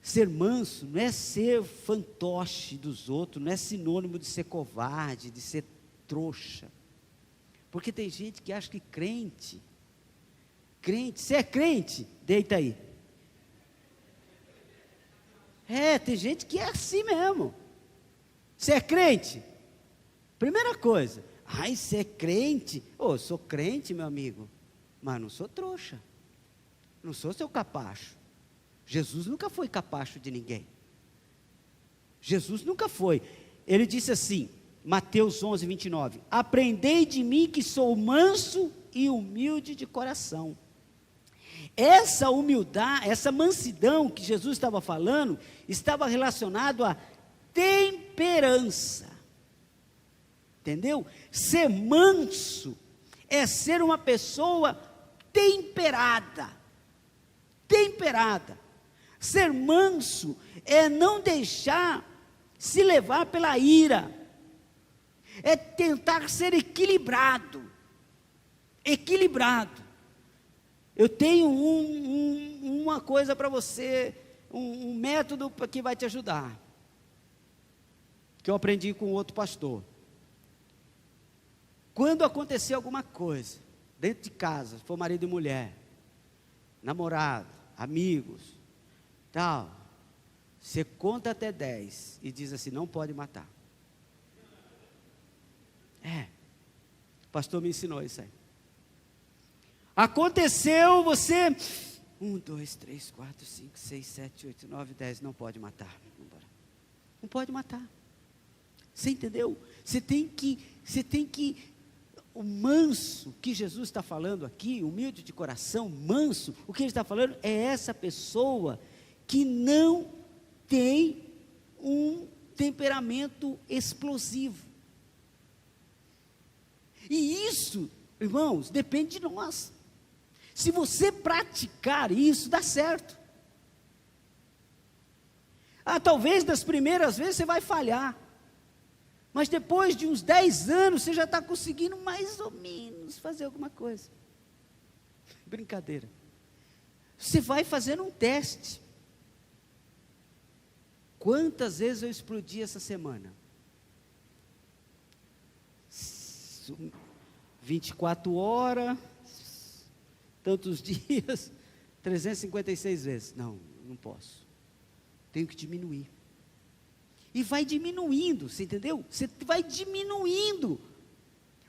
Ser manso não é ser fantoche dos outros, não é sinônimo de ser covarde, de ser trouxa. Porque tem gente que acha que crente, você é crente? Deita aí. Tem gente que é assim mesmo. Você é crente? Primeira coisa, você é crente? Eu sou crente, meu amigo, mas não sou trouxa, não sou seu capacho. Jesus nunca foi capacho de ninguém. Jesus nunca foi. Ele disse assim, Mateus 11, 29, aprendei de mim que sou manso e humilde de coração. Essa humildade, essa mansidão que Jesus estava falando, estava relacionado à temperança. Entendeu? Ser manso é ser uma pessoa temperada. Temperada. Ser manso é não deixar se levar pela ira. É tentar ser equilibrado. Equilibrado. Eu tenho uma coisa para você, um método que vai te ajudar, que eu aprendi com outro pastor. Quando acontecer alguma coisa, dentro de casa, se for marido e mulher, namorado, amigos, tal, você conta até 10 e diz assim, não pode matar. O pastor me ensinou isso aí. Aconteceu, você, 1, 2, 3, 4, 5, 6, 7, 8, 9, 10, não pode matar. Não pode matar. Você entendeu? Você tem que, o manso que Jesus está falando aqui, humilde de coração, manso, o que ele está falando é essa pessoa que não tem um temperamento explosivo. E isso, irmãos, depende de nós. Se você praticar isso, dá certo. Talvez das primeiras vezes você vai falhar, mas depois de uns 10 anos, você já está conseguindo mais ou menos fazer alguma coisa. Brincadeira. Você vai fazendo um teste. Quantas vezes eu explodi essa semana? 24 horas, tantos dias, 356 vezes. Não posso. Tenho que diminuir. E vai diminuindo, você entendeu? Você vai diminuindo,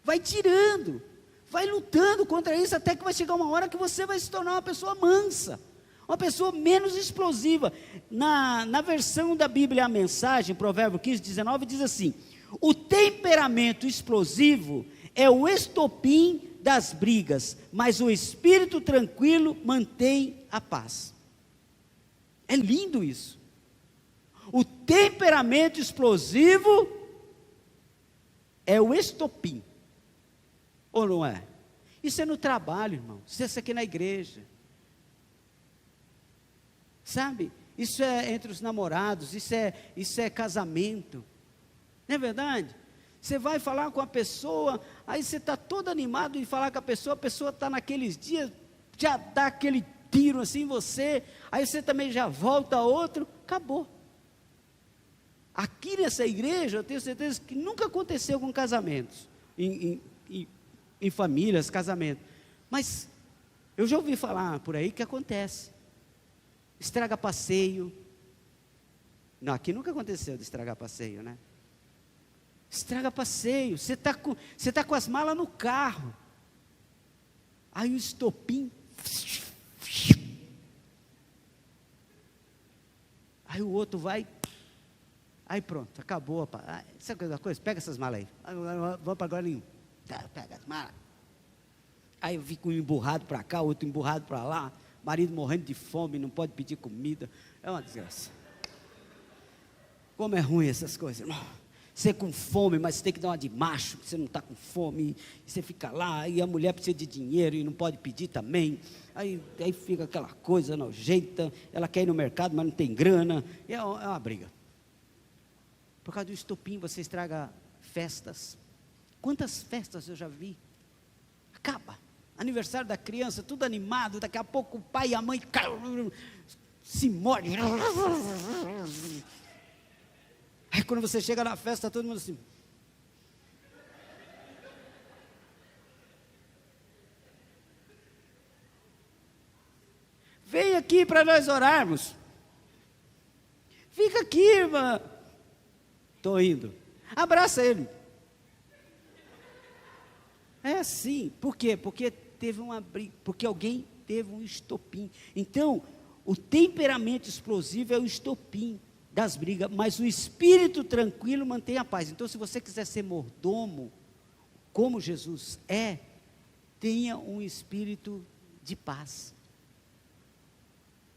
vai tirando, vai lutando contra isso, até que vai chegar uma hora que você vai se tornar uma pessoa mansa, uma pessoa menos explosiva. Na versão da Bíblia, a Mensagem, Provérbio 15, 19, diz assim: o temperamento explosivo é o estopim das brigas, mas o espírito tranquilo mantém a paz. É lindo isso. O temperamento explosivo é o estopim, ou não é? Isso é no trabalho, irmão. Isso é aqui na igreja, sabe? Isso é entre os namorados, isso é casamento, não é verdade? Você vai falar com a pessoa, aí você está todo animado em falar com a pessoa está naqueles dias, já dá aquele tiro assim em você, aí você também já volta a outro, acabou. Aqui nessa igreja, eu tenho certeza que nunca aconteceu com casamentos, em famílias, casamentos, mas eu já ouvi falar por aí que acontece, estraga passeio. Não, aqui nunca aconteceu de estragar passeio, né? Estraga passeio, você está com as malas no carro, aí o estopim, aí o outro vai, aí pronto, acabou. Sabe aquela coisa? Pega essas malas aí, vamos para agora nenhum, pega as malas, aí eu fico um emburrado para cá, outro emburrado para lá, marido morrendo de fome, não pode pedir comida, é uma desgraça. Como é ruim essas coisas, irmão. Você com fome, mas você tem que dar uma de macho, você não está com fome, e você fica lá, e a mulher precisa de dinheiro e não pode pedir também, aí fica aquela coisa nojenta, ela quer ir no mercado, mas não tem grana, é uma briga. Por causa do estopim, você estraga festas. Quantas festas eu já vi? Acaba, aniversário da criança, tudo animado, daqui a pouco o pai e a mãe, se morde. Aí quando você chega na festa, todo mundo assim. Vem aqui para nós orarmos. Fica aqui, irmã. Estou indo. Abraça ele. É assim. Por quê? Porque teve uma briga. Porque alguém teve um estopim. Então, o temperamento explosivo é o estopim das brigas. Mas o espírito tranquilo mantém a paz. Então, se você quiser ser mordomo, como Jesus é, tenha um espírito de paz.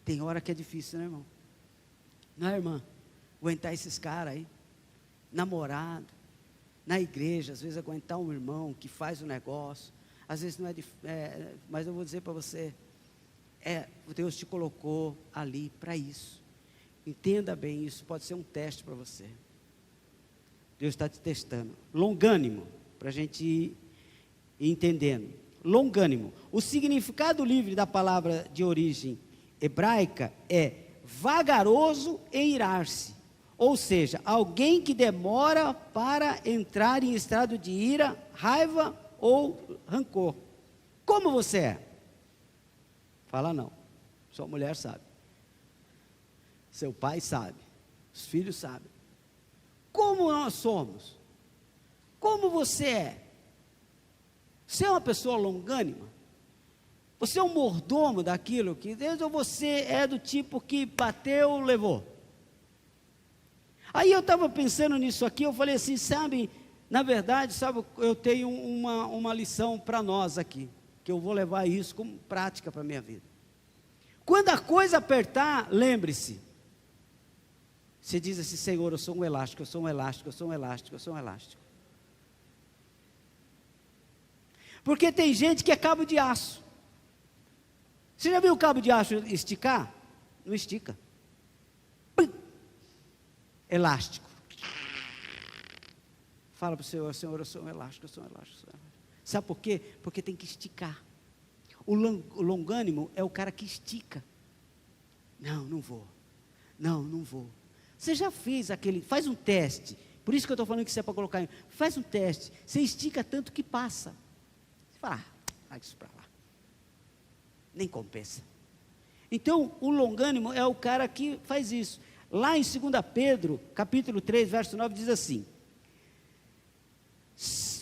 Tem hora que é difícil, né, irmão? Não é, irmã? Aguentar esses caras aí, namorado, na igreja, às vezes aguentar um irmão que faz o negócio, às vezes não é difícil, mas eu vou dizer para você, Deus te colocou ali para isso. Entenda bem, isso pode ser um teste para você. Deus está te testando. Longânimo, para a gente ir entendendo. Longânimo. O significado livre da palavra de origem hebraica é vagaroso em irar-se, ou seja, alguém que demora para entrar em estado de ira, raiva ou rancor. Como você é? Fala não, sua mulher sabe, seu pai sabe, os filhos sabem. Como nós somos? Como você é? Você é uma pessoa longânima? Você é um mordomo daquilo que Deus, ou você é do tipo que bateu, levou? Aí eu estava pensando nisso aqui, eu falei assim, sabe, na verdade, sabe, eu tenho uma lição para nós aqui, que eu vou levar isso como prática para a minha vida. Quando a coisa apertar, lembre-se, você diz assim, Senhor, eu sou um elástico, eu sou um elástico, eu sou um elástico, eu sou um elástico. Porque tem gente que é cabo de aço. Você já viu o cabo de aço esticar? Não estica. Pum! Elástico. Fala para o Senhor, Senhor, eu sou um elástico, eu sou um elástico, eu sou um elástico. Sabe por quê? Porque tem que esticar. O longânimo é o cara que estica. Não, não vou. Não, não vou. Você já fez aquele, faz um teste. Por isso que eu estou falando que isso é para colocar em, faz um teste. Você estica tanto que passa. Você fala, vai isso para lá. Nem compensa. Então, o longânimo é o cara que faz isso. Lá em 2 Pedro, capítulo 3, verso 9, diz assim: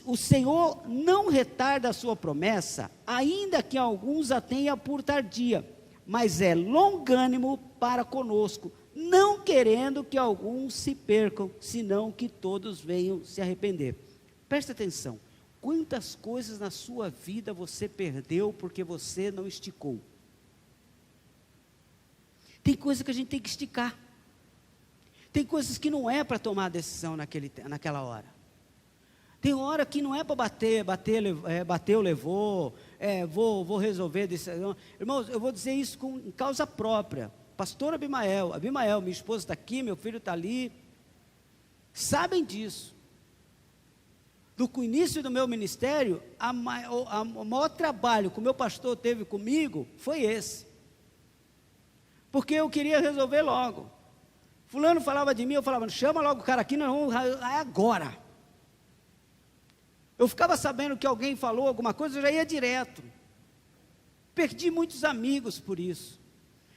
o Senhor não retarda a sua promessa, ainda que alguns a tenha por tardia, mas é longânimo para conosco, não querendo que alguns se percam, senão que todos venham se arrepender. Presta atenção. Quantas coisas na sua vida você perdeu porque você não esticou? Tem coisa que a gente tem que esticar. Tem coisas que não é para tomar decisão naquela hora. Tem hora que não é para bateu, levou, vou resolver decisão. Irmãos, eu vou dizer isso em causa própria. Pastor Abimael, minha esposa está aqui, meu filho está ali, sabem disso. No início do meu ministério, o maior trabalho que o meu pastor teve comigo foi esse. Porque eu queria resolver logo. Fulano falava de mim, eu falava, chama logo o cara aqui, nós vamos agora. Eu ficava sabendo que alguém falou alguma coisa, eu já ia direto. Perdi muitos amigos por isso.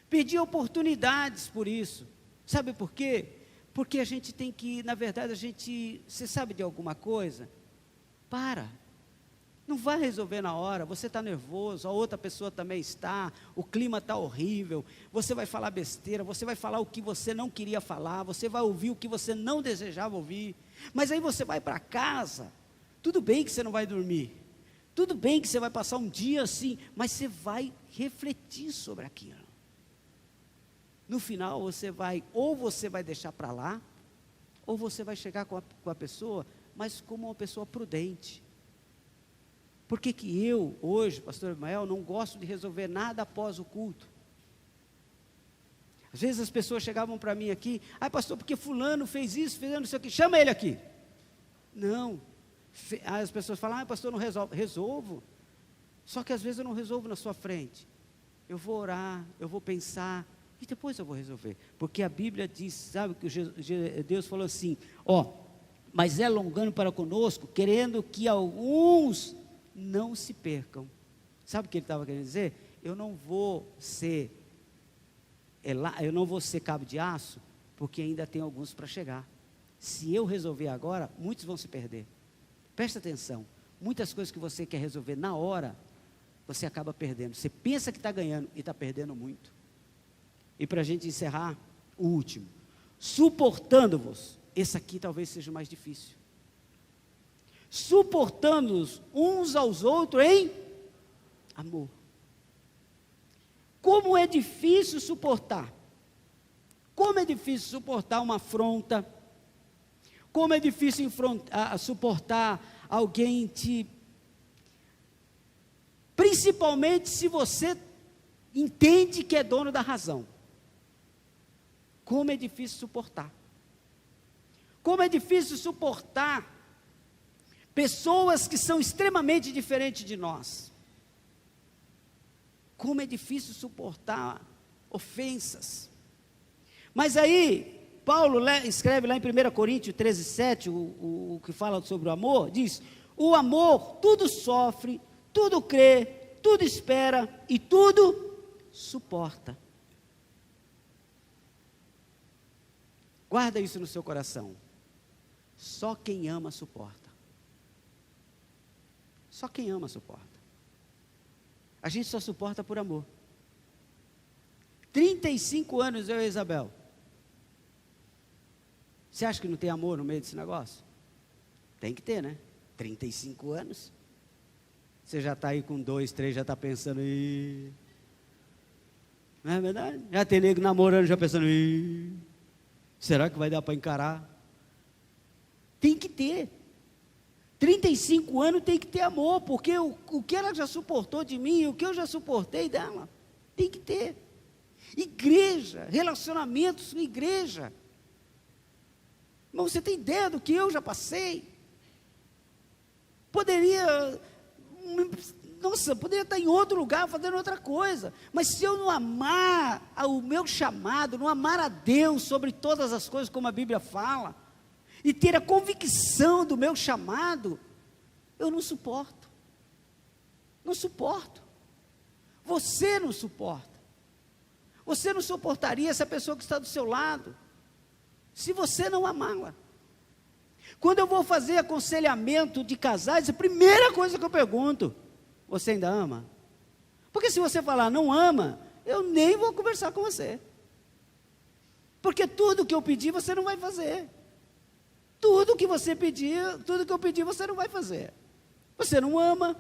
Perdi oportunidades por isso. Sabe por quê? Porque a gente tem que, na verdade, você sabe de alguma coisa? Para, não vai resolver na hora, você está nervoso, a outra pessoa também está, o clima está horrível, você vai falar besteira, você vai falar o que você não queria falar, você vai ouvir o que você não desejava ouvir, mas aí você vai para casa, tudo bem que você não vai dormir, tudo bem que você vai passar um dia assim, mas você vai refletir sobre aquilo. No final ou você vai deixar para lá, ou você vai chegar com a pessoa, mas como uma pessoa prudente. Por que eu, hoje, pastor Abimael, não gosto de resolver nada após o culto? Às vezes as pessoas chegavam para mim aqui, pastor, porque fulano fez isso, fez não sei o que, chama ele aqui. Não. Aí as pessoas falam, pastor, não resolve. Resolvo. Só que às vezes eu não resolvo na sua frente. Eu vou orar, eu vou pensar, E depois eu vou resolver. Porque a Bíblia diz, sabe, que Deus falou assim, ó, mas é longano para conosco, querendo que alguns não se percam. Sabe o que ele estava querendo dizer? Eu não vou ser cabo de aço, porque ainda tem alguns para chegar. Se eu resolver agora, muitos vão se perder. Presta atenção, muitas coisas que você quer resolver na hora, você acaba perdendo. Você pensa que está ganhando e está perdendo muito. E para a gente encerrar, o último, suportando-vos. Esse aqui talvez seja o mais difícil. Suportando-nos uns aos outros em amor. Como é difícil suportar. Como é difícil suportar uma afronta. Como é difícil suportar alguém principalmente se você entende que é dono da razão. Como é difícil suportar. Como é difícil suportar pessoas que são extremamente diferentes de nós. Como é difícil suportar ofensas. Mas aí, Paulo escreve lá em 1 Coríntios 13:7, o que fala sobre o amor, diz, o amor tudo sofre, tudo crê, tudo espera e tudo suporta. Guarda isso no seu coração. Só quem ama suporta. Só quem ama suporta. A gente só suporta por amor. 35 anos eu e a Isabel. Você acha que não tem amor no meio desse negócio? Tem que ter, né? 35 anos. Você já está aí com 2, 3, já está pensando, não é verdade? Já tem nego namorando, já pensando, será que vai dar para encarar? Tem que ter. 35 anos tem que ter amor, porque o que ela já suportou de mim, o que eu já suportei dela, tem que ter. Igreja, relacionamentos com igreja. Mas você tem ideia do que eu já passei? Poderia estar em outro lugar fazendo outra coisa, mas se eu não amar o meu chamado, não amar a Deus sobre todas as coisas, como a Bíblia fala, e ter a convicção do meu chamado, eu não suporto. Não suporto. Você não suporta. Você não suportaria essa pessoa que está do seu lado, se você não amá-la. Quando eu vou fazer aconselhamento de casais, a primeira coisa que eu pergunto, você ainda ama? Porque se você falar não ama, eu nem vou conversar com você. Porque tudo que eu pedir, você não vai fazer. Tudo que você pedir, tudo que eu pedir, você não vai fazer. Você não ama,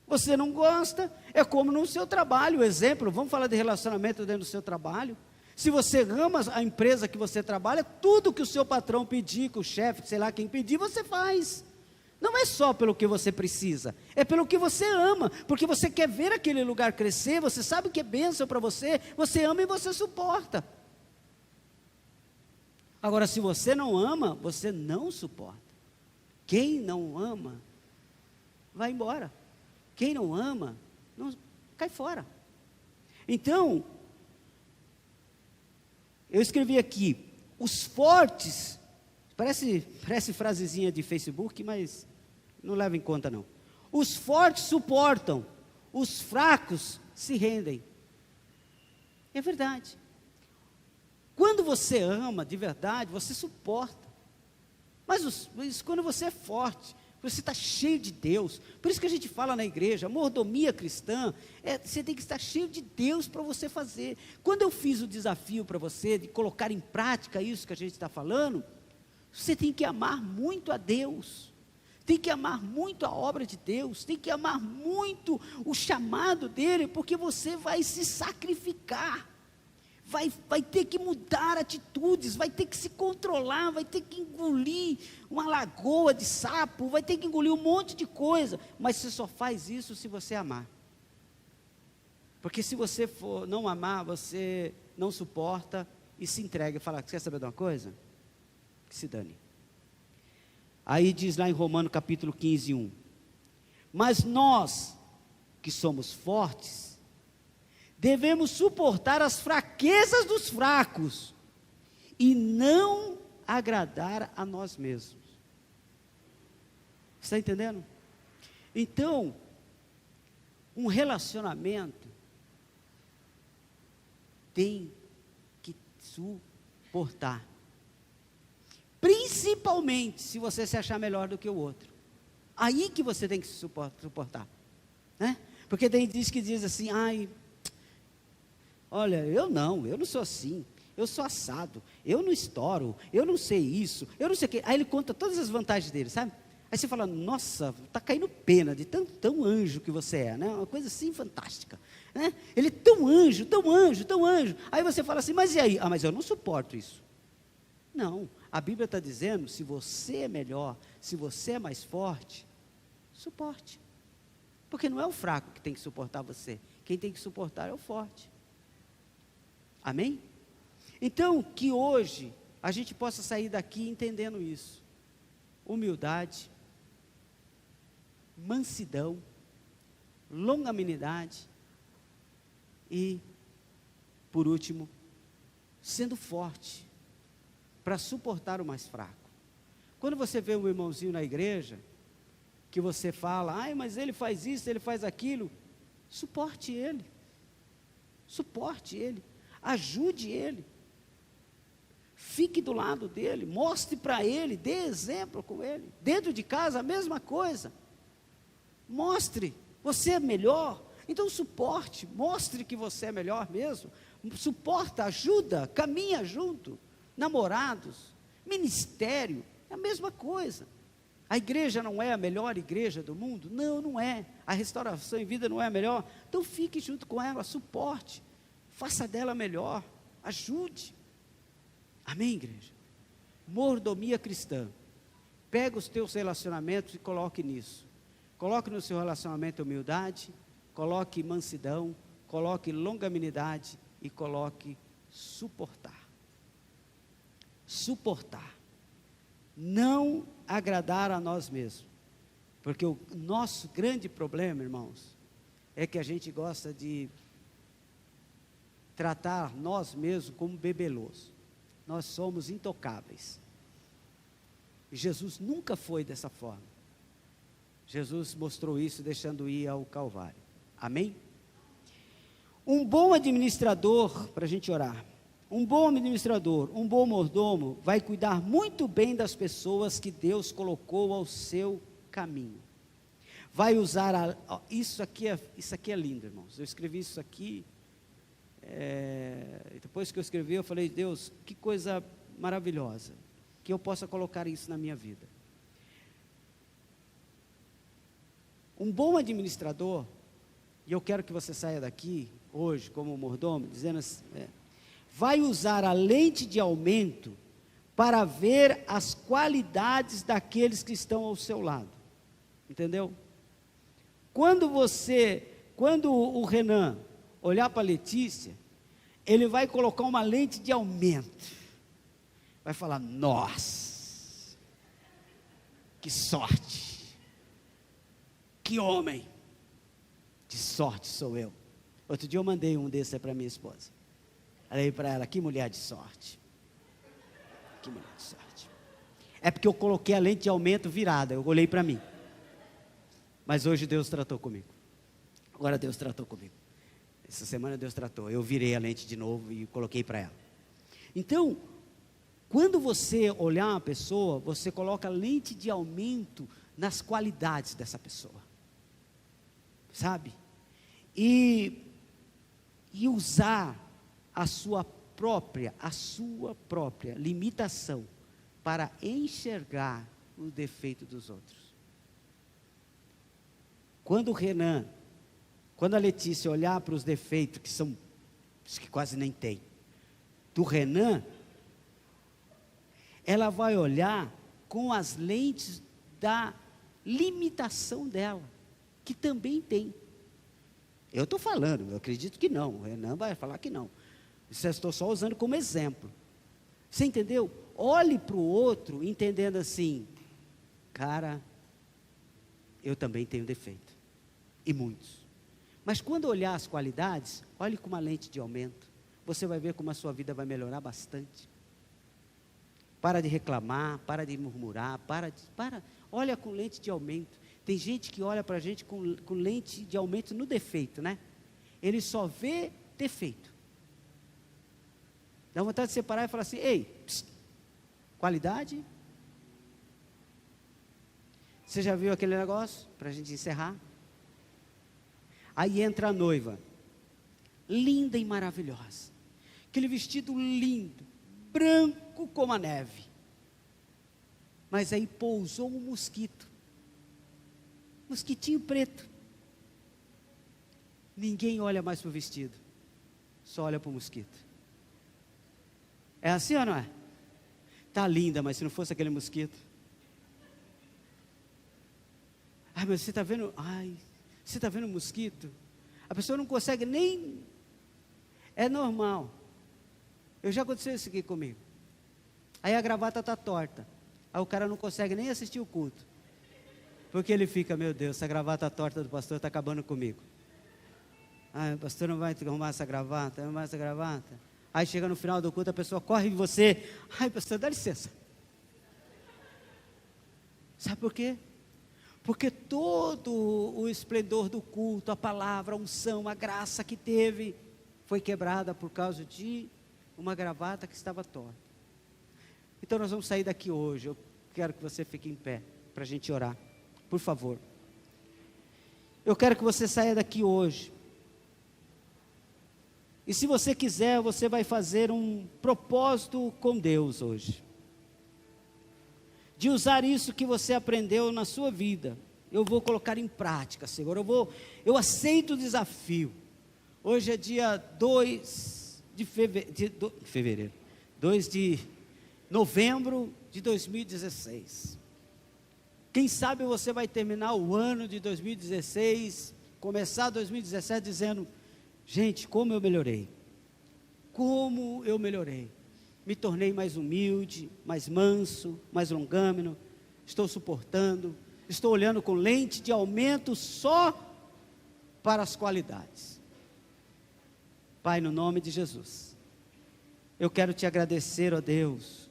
você não gosta. É como no seu trabalho, exemplo, vamos falar de relacionamento dentro do seu trabalho. Se você ama a empresa que você trabalha, tudo que o seu patrão pedir, que o chefe, sei lá quem pedir, você faz. Não é só pelo que você precisa, é pelo que você ama, porque você quer ver aquele lugar crescer, você sabe que é bênção para você, você ama e você suporta. Agora, se você não ama, você não suporta. Quem não ama, vai embora. Quem não ama, cai fora. Então, eu escrevi aqui, os fortes, parece frasezinha de Facebook, mas não leva em conta não. Os fortes suportam, os fracos se rendem. É verdade. Quando você ama de verdade, você suporta. Mas quando você é forte, você está cheio de Deus, por isso que a gente fala na igreja, mordomia cristã, você tem que estar cheio de Deus para você fazer. Quando eu fiz o desafio para você, de colocar em prática isso que a gente está falando, você tem que amar muito a Deus, tem que amar muito a obra de Deus, tem que amar muito o chamado dEle, porque você vai se sacrificar, vai ter que mudar atitudes, vai ter que se controlar, vai ter que engolir uma lagoa de sapo, vai ter que engolir um monte de coisa, mas você só faz isso se você amar. Porque se você for não amar, você não suporta e se entrega e fala, quer saber de uma coisa? Que se dane. Aí diz lá em Romanos capítulo 15:1, mas nós que somos fortes, devemos suportar as fraquezas dos fracos e não agradar a nós mesmos. Está entendendo? Então, um relacionamento tem que suportar. Principalmente se você se achar melhor do que o outro. Aí que você tem que suportar. Né? Porque tem gente que diz assim, olha, eu não sou assim, eu sou assado, eu não estouro, eu não sei isso, eu não sei o quê. Aí ele conta todas as vantagens dele, sabe? Aí você fala, nossa, está caindo pena de tão anjo que você é, né? Uma coisa assim fantástica, né? Ele é tão anjo, tão anjo, tão anjo. Aí você fala assim, mas e aí? Mas eu não suporto isso. Não, a Bíblia está dizendo, se você é melhor, se você é mais forte, suporte. Porque não é o fraco que tem que suportar você, quem tem que suportar é o forte. Amém? Então, que hoje a gente possa sair daqui entendendo isso. Humildade, mansidão, longanimidade e, por último, sendo forte para suportar o mais fraco. Quando você vê um irmãozinho na igreja, que você fala, mas ele faz isso, ele faz aquilo, suporte ele, ajude ele, fique do lado dele, mostre para ele, dê exemplo com ele. Dentro de casa a mesma coisa, mostre, você é melhor, então suporte, mostre que você é melhor mesmo, suporta, ajuda, caminha junto. Namorados, ministério, é a mesma coisa. A igreja não é a melhor igreja do mundo? Não, não é. A Restauração em Vida não é a melhor? Então fique junto com ela, suporte, faça dela melhor, ajude. Amém, igreja? Mordomia cristã. Pega os teus relacionamentos e coloque nisso. Coloque no seu relacionamento humildade, coloque mansidão, coloque longanimidade e coloque suportar. Suportar, não agradar a nós mesmos, porque o nosso grande problema, irmãos, é que a gente gosta de tratar nós mesmos como bebeloso. Nós somos intocáveis, e Jesus nunca foi dessa forma. Jesus mostrou isso deixando ir ao Calvário. Amém? Um bom administrador, para a gente orar, um bom administrador, um bom mordomo, vai cuidar muito bem das pessoas que Deus colocou ao seu caminho. Vai usar, isso aqui é lindo, irmãos. Eu escrevi isso aqui, depois que eu escrevi, eu falei, Deus, que coisa maravilhosa, que eu possa colocar isso na minha vida. Um bom administrador, e eu quero que você saia daqui, hoje, como mordomo, dizendo assim, vai usar a lente de aumento para ver as qualidades daqueles que estão ao seu lado. Entendeu? Quando o Renan olhar para a Letícia, ele vai colocar uma lente de aumento. Vai falar, nossa, que sorte, que homem, de sorte sou eu. Outro dia eu mandei um desse para minha esposa. Falei para ela, que mulher de sorte. Que mulher de sorte. É porque eu coloquei a lente de aumento virada, eu olhei para mim. Mas hoje Deus tratou comigo. Agora Deus tratou comigo. Essa semana Deus tratou. Eu virei a lente de novo e coloquei para ela. Então, quando você olhar uma pessoa, você coloca a lente de aumento nas qualidades dessa pessoa. Sabe? E usar a sua própria limitação para enxergar o defeito dos outros. Quando o Renan, quando a Letícia olhar para os defeitos que quase nem tem, do Renan, ela vai olhar com as lentes da limitação dela, que também tem. Eu estou falando, eu acredito que não, o Renan vai falar que não. Isso eu estou só usando como exemplo. Você entendeu? Olhe para o outro entendendo assim, cara, eu também tenho defeito. E muitos. Mas quando olhar as qualidades, olhe com uma lente de aumento. Você vai ver como a sua vida vai melhorar bastante. Para de reclamar, para de murmurar, olha com lente de aumento. Tem gente que olha para a gente com lente de aumento no defeito, né? Ele só vê defeito. Dá vontade de separar e falar assim: ei, psst, qualidade? Você já viu aquele negócio? Para a gente encerrar. Aí entra a noiva, linda e maravilhosa. Aquele vestido lindo, branco como a neve. Mas aí pousou um mosquito. Mosquitinho preto. Ninguém olha mais para o vestido, só olha para o mosquito. É assim ou não é? Está linda, mas se não fosse aquele mosquito. Ai, mas você está vendo? Ai, você está vendo o mosquito? A pessoa não consegue nem. É normal. Eu já aconteceu isso aqui comigo. Aí a gravata está torta. Aí o cara não consegue nem assistir o culto. Porque ele fica: meu Deus, essa gravata torta do pastor está acabando comigo. Ai, o pastor não vai arrumar essa gravata, arrumar essa gravata. Aí chega no final do culto, a pessoa corre em você. Ai, pastor, dá licença. Sabe por quê? Porque todo o esplendor do culto, a palavra, a unção, a graça que teve, foi quebrada por causa de uma gravata que estava torta. Então nós vamos sair daqui hoje. Eu quero que você fique em pé, para a gente orar, por favor. Eu quero que você saia daqui hoje. E se você quiser, você vai fazer um propósito com Deus hoje. De usar isso que você aprendeu na sua vida. Eu vou colocar em prática, Senhor. Eu aceito o desafio. Hoje é dia 2 de fevereiro. 2 de novembro de 2016. Quem sabe você vai terminar o ano de 2016, começar 2017 dizendo: gente, como eu melhorei. Como eu melhorei. Me tornei mais humilde, mais manso, mais longâmino. Estou suportando. Estou olhando com lente de aumento só para as qualidades. Pai, no nome de Jesus, eu quero te agradecer, ó Deus,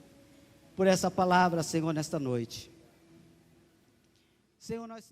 por essa palavra, Senhor, nesta noite. Senhor, nós